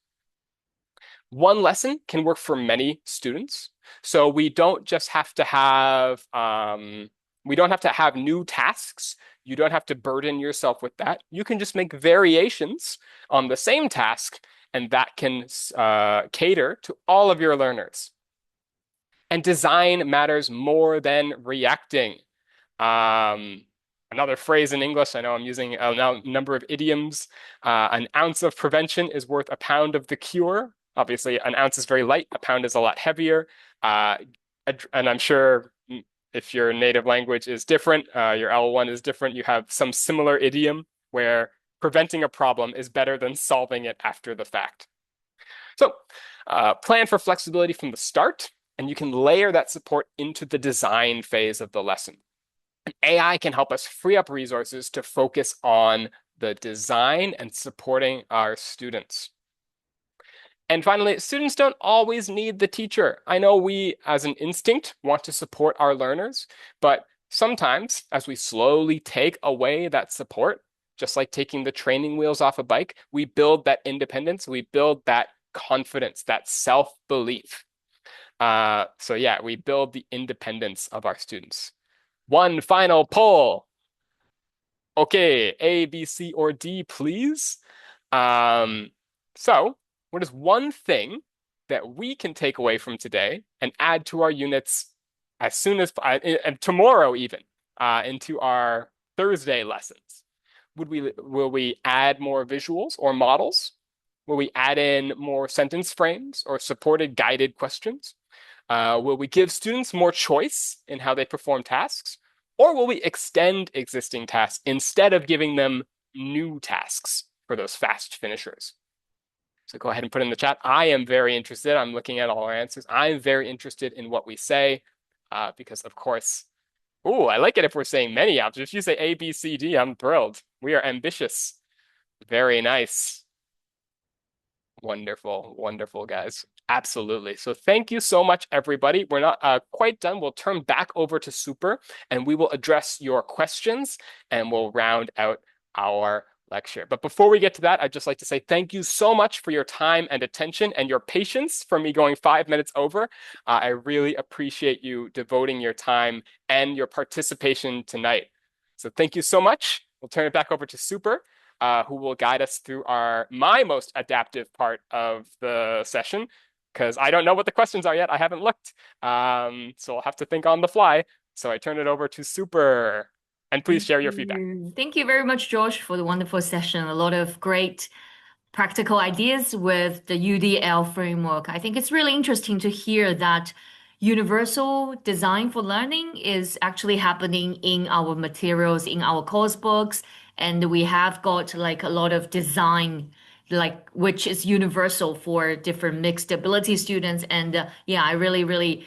One lesson can work for many students. So we don't just have to have new tasks. You don't have to burden yourself with that. You can just make variations on the same task, and that can cater to all of your learners. And design matters more than reacting. Another phrase in English, I know I'm using a number of idioms. An ounce of prevention is worth a pound of the cure. Obviously, an ounce is very light, a pound is a lot heavier. And I'm sure if your native language is different, your L1 is different, you have some similar idiom where preventing a problem is better than solving it after the fact. So plan for flexibility from the start, and you can layer that support into the design phase of the lesson. And AI can help us free up resources to focus on the design and supporting our students. And finally, students don't always need the teacher. I know we, as an instinct, want to support our learners, but sometimes as we slowly take away that support, just like taking the training wheels off a bike, we build that independence, we build that confidence, that self-belief. So yeah, we build the independence of our students. One final poll. Okay, A, B, C, or D, please. Um, so what is one thing that we can take away from today and add to our units as soon as and tomorrow even into our Thursday lessons? Will we add more visuals or models? Will we add in more sentence frames or supported guided questions? Will we give students more choice in how they perform tasks? Or will we extend existing tasks instead of giving them new tasks for those fast finishers? So go ahead and put in the chat. I am very interested. I'm looking at all our answers. I'm very interested in what we say because, of course, oh, I like it if we're saying many options. If you say A, B, C, D, I'm thrilled. We are ambitious. Very nice. Wonderful, wonderful, guys. Absolutely. So thank you so much, everybody. We're not quite done. We'll turn back over to Super and we will address your questions and we'll round out our lecture. But before we get to that, I'd just like to say thank you so much for your time and attention and your patience for me going 5 minutes over. I really appreciate you devoting your time and your participation tonight. So thank you so much. We'll turn it back over to Super. Who will guide us through my most adaptive part of the session, because I don't know what the questions are yet. I haven't looked, so I'll have to think on the fly. So I turn it over to Super, and please share your feedback. Thank you very much, Josh, for the wonderful session. A lot of great practical ideas with the UDL framework. I think it's really interesting to hear that universal design for learning is actually happening in our materials, in our course books, and we have got like a lot of design like which is universal for different mixed ability students. And yeah, I really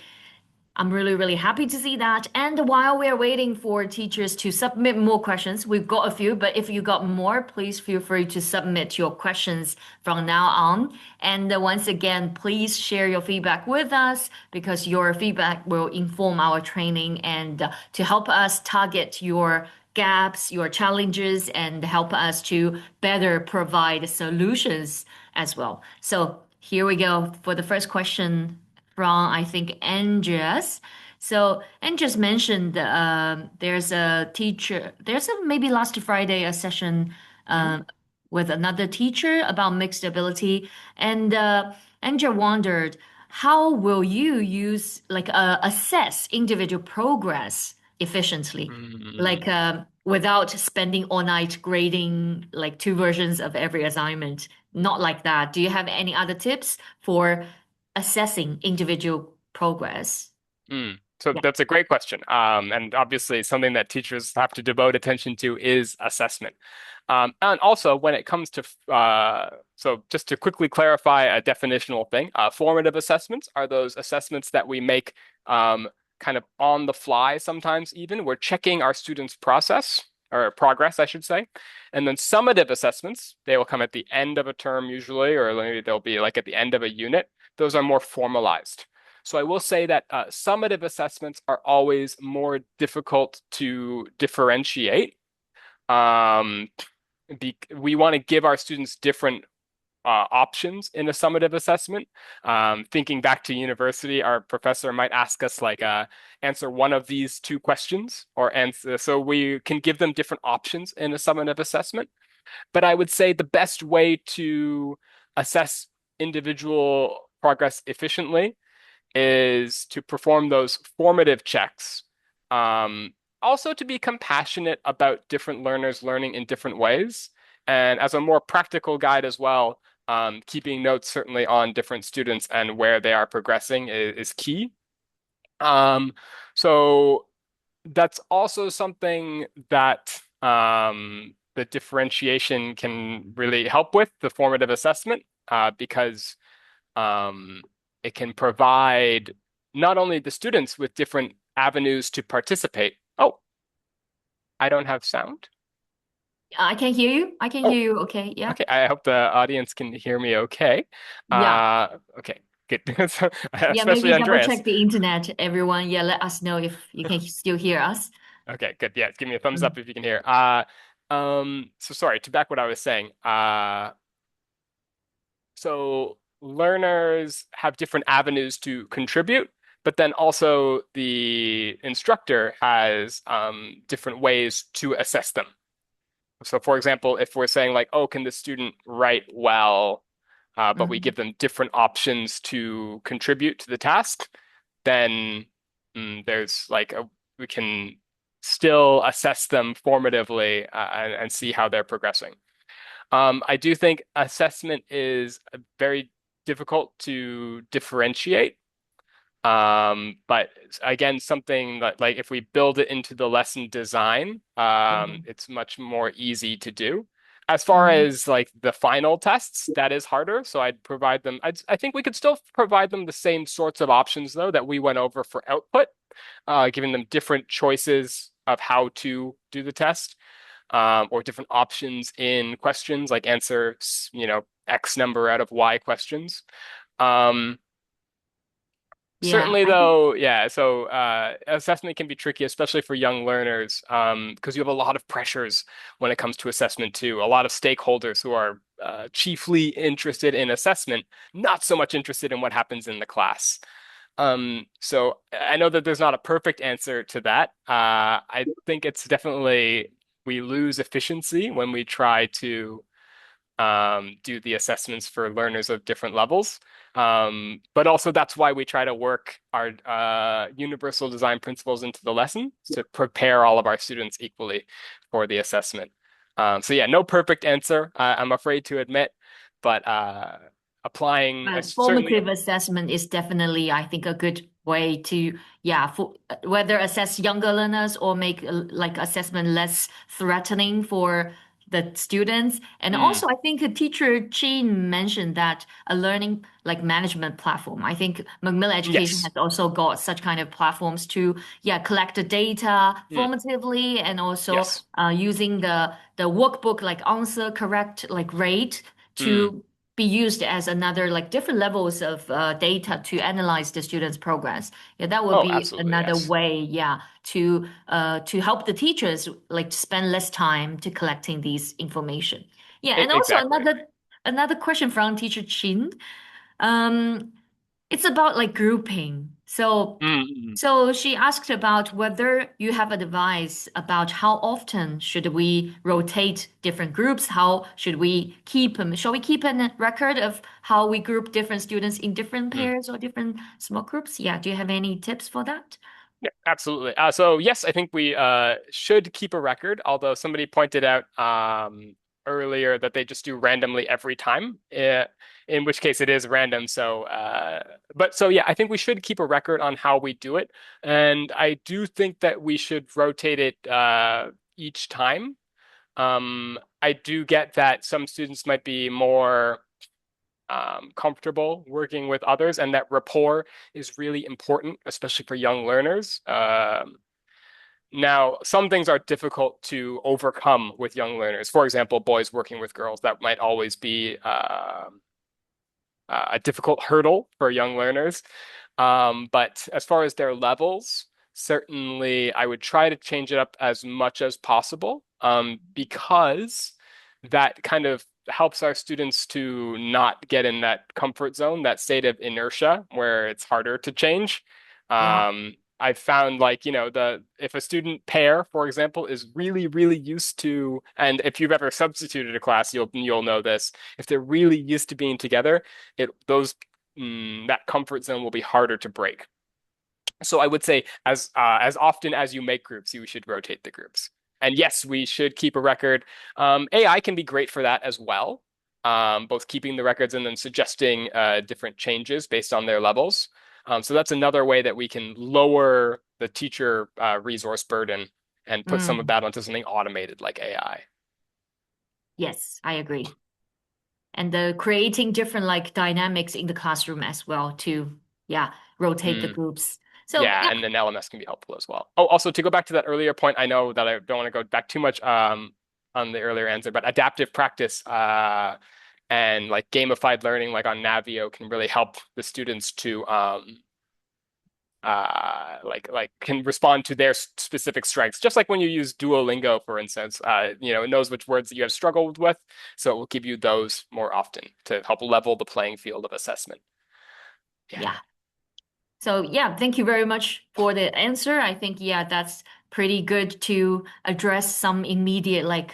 I'm really, really happy to see that. And while we're waiting for teachers to submit more questions, we've got a few, but if you got more, please feel free to submit your questions from now on. And once again, please share your feedback with us because your feedback will inform our training and to help us target your gaps, your challenges, and help us to better provide solutions as well. So here we go for the first question from, I think, Andreas. So Andreas mentioned there's a teacher, there's a maybe last Friday a session Mhm. with another teacher about mixed ability, and Andrea wondered how will you use like assess individual progress efficiently, Mm. like without spending all night grading like two versions of every assignment. Not like that. Do you have any other tips for assessing individual progress? So Yeah. that's a great question. And obviously something that teachers have to devote attention to is assessment. And also when it comes to, so just to quickly clarify a definitional thing, formative assessments are those assessments that we make kind of on the fly sometimes even. We're checking our students' process or progress, I should say. And then summative assessments, they will come at the end of a term usually, or maybe they'll be like at the end of a unit. Those are more formalized. So I will say that summative assessments are always more difficult to differentiate. Um, we want to give our students different options in a summative assessment. Thinking back to university, our professor might ask us like answer one of these two questions or answer. So we can give them different options in a summative assessment. But I would say the best way to assess individual progress efficiently is to perform those formative checks. Um, Also to be compassionate about different learners learning in different ways. And as a more practical guide as well, keeping notes certainly on different students and where they are progressing is key. Um, so that's also something that the differentiation can really help with the formative assessment, because um, it can provide not only the students with different avenues to participate. Oh, I don't have sound. I can hear you. I can Oh, hear you. Okay. Yeah. okay. I hope the audience can hear me okay. Yeah. Okay, good. So, Yeah. especially Maybe double Andreas. check the internet, everyone. Yeah. Let us know if you can still hear us. Okay, good. Yeah, give me a thumbs Mm. up if you can hear. So sorry, to back what I was saying. So learners have different avenues to contribute, but then also the instructor has different ways to assess them. So for example, if we're saying like, oh, can the student write well, but we Mhm. give them different options to contribute to the task, then there's like we can still assess them formatively and see how they're progressing. I do think assessment is very difficult to differentiate. But again, something that like if we build it into the lesson design, Mhm. it's much more easy to do. As far Mhm. as like the final tests, that is harder. So I'd provide them. I think we could still provide them the same sorts of options though that we went over for output, giving them different choices of how to do the test, or different options in questions, like answer, X number out of Y questions. Um, Yeah. Certainly, I think. though, yeah, so assessment can be tricky, especially for young learners, because you have a lot of pressures when it comes to assessment too. A lot of stakeholders who are chiefly interested in assessment, not so much interested in what happens in the class. So I know that there's not a perfect answer to that. I think it's definitely we lose efficiency when we try to do the assessments for learners of different levels. But also that's why we try to work our universal design principles into the lesson to prepare all of our students equally for the assessment. So yeah, no perfect answer, I'm afraid to admit, but applying But certainly. formative assessment is definitely, I think, a good way to, yeah, for whether assess younger learners or make like assessment less threatening for the students. And Mm. also, I think teacher Chin mentioned that a learning like management platform. I think Macmillan Education Yes. has also got such kind of platforms to, yeah, collect the data Mm. formatively and also Yes. using the workbook like answer correct like rate Mm. to be used as another like different levels of data to analyze the students' progress. Yeah, that would Oh, be absolutely. another Yes. way, yeah, to help the teachers like spend less time to collecting these information. Yeah, and also Exactly. another question from teacher Chin. Um, it's about like grouping. Mm. Mm. So she asked about whether you have advice about how often should we rotate different groups? How should we keep, shall we keep a record of how we group different students in different Mm. pairs or different small groups? Yeah, do you have any tips for that? Yeah, absolutely. So yes, I think we should keep a record, although somebody pointed out earlier that they just do randomly every time, in which case it is random. So yeah, I think we should keep a record on how we do it. And I do think that we should rotate it each time. I do get that some students might be more comfortable working with others, and that rapport is really important, especially for young learners. Now, some things are difficult to overcome with young learners. For example, boys working with girls, that might always be a difficult hurdle for young learners. But as far as their levels, certainly I would try to change it up as much as possible, because that kind of helps our students to not get in that comfort zone, that state of inertia where it's harder to change. Yeah. I've found like, the if a student pair, for example, is really, really used to, and if you've ever substituted a class, you'll know this. If they're really used to being together, that comfort zone will be harder to break. So I would say as often as you make groups, you should rotate the groups. And yes, we should keep a record. AI can be great for that as well, both keeping the records and then suggesting different changes based on their levels. So that's another way that we can lower the teacher resource burden and put some of Mm, that onto something automated like AI. yes, I agree. And the creating different like dynamics in the classroom as well to, yeah, rotate the Mm. groups. So Yeah, yeah, and then LMS can be helpful as well. Oh, also to go back to that earlier point, I know that I don't want to go back too much on the earlier answer, but adaptive practice and like gamified learning like on Navio can really help the students to like can respond to their specific strengths. Just like when you use Duolingo, for instance, it knows which words that you have struggled with, so it will give you those more often to help level the playing field of assessment. Yeah. yeah. So yeah, thank you very much for the answer. I think yeah, that's pretty good to address some immediate like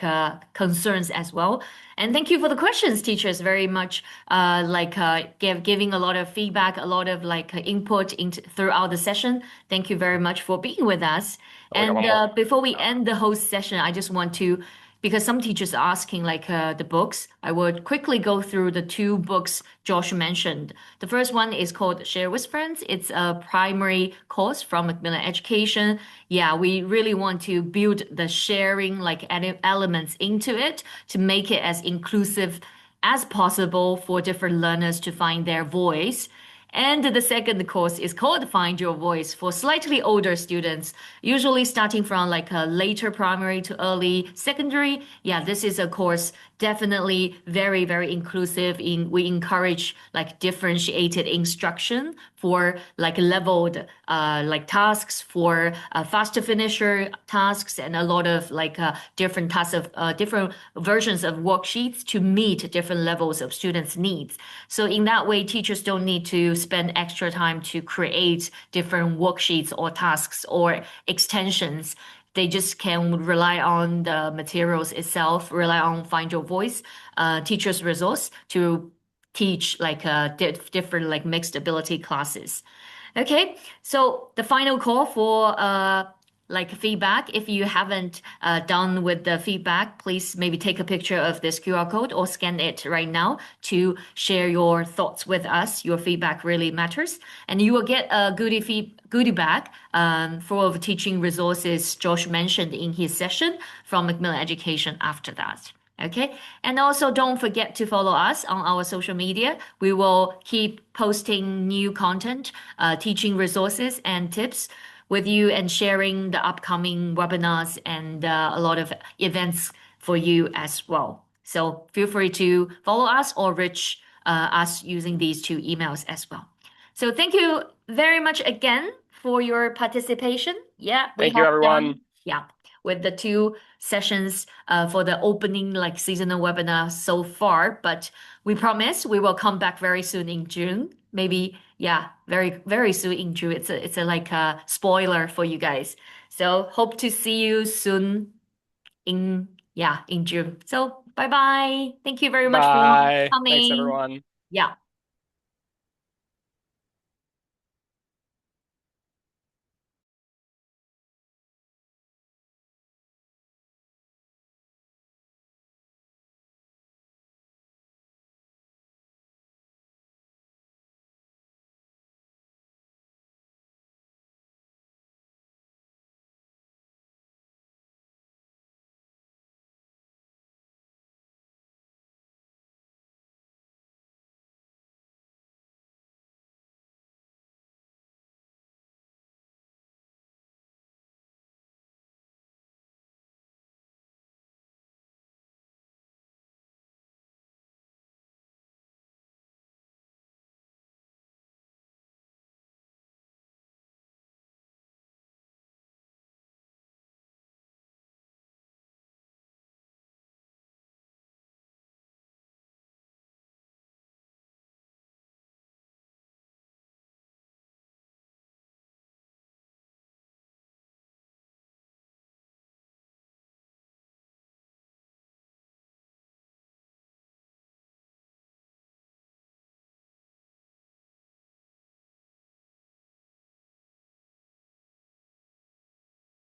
concerns as well. And thank you for the questions, teachers, very much giving a lot of feedback, a lot of like input into throughout the session. Thank you very much for being with us. Oh, we got And one more. before we Uh, end the whole session, I just want to because some teachers are asking like the books, I would quickly go through the two books Josh mentioned. The first one is called Share with Friends. It's a primary course from Macmillan Education. Yeah, we really want to build the sharing like elements into it to make it as inclusive as possible for different learners to find their voice. And the second course is called Find Your Voice for slightly older students, usually starting from like a later primary to early secondary. Yeah, this is a course definitely very, very inclusive in we encourage like differentiated instruction for like leveled like tasks for faster finisher tasks and a lot of like different tasks of different versions of worksheets to meet different levels of students' needs. So in that way, teachers don't need to spend extra time to create different worksheets or tasks or extensions. They just can rely on the materials itself, rely on Find Your Voice, teachers' resource to teach like different like mixed ability classes. Okay, so the final call for like feedback. If you haven't done with the feedback, please maybe take a picture of this QR code or scan it right now to share your thoughts with us. Your feedback really matters, and you will get a goodie bag full of teaching resources Josh mentioned in his session from Macmillan Education after that. Okay. And also don't forget to follow us on our social media. We will keep posting new content, teaching resources and tips with you and sharing the upcoming webinars and a lot of events for you as well. So feel free to follow us or reach us using these two emails as well. So thank you very much again for your participation. Yeah, we Thank you, have done, everyone. yeah, with the two sessions for the opening like seasonal webinar so far, but we promise we will come back very soon in June. Maybe, yeah, very, very soon in June. It's a like a spoiler for you guys. So hope to see you soon in, yeah, in June. So bye bye. Thank you very much for Bye. Thanks, coming. everyone. Yeah.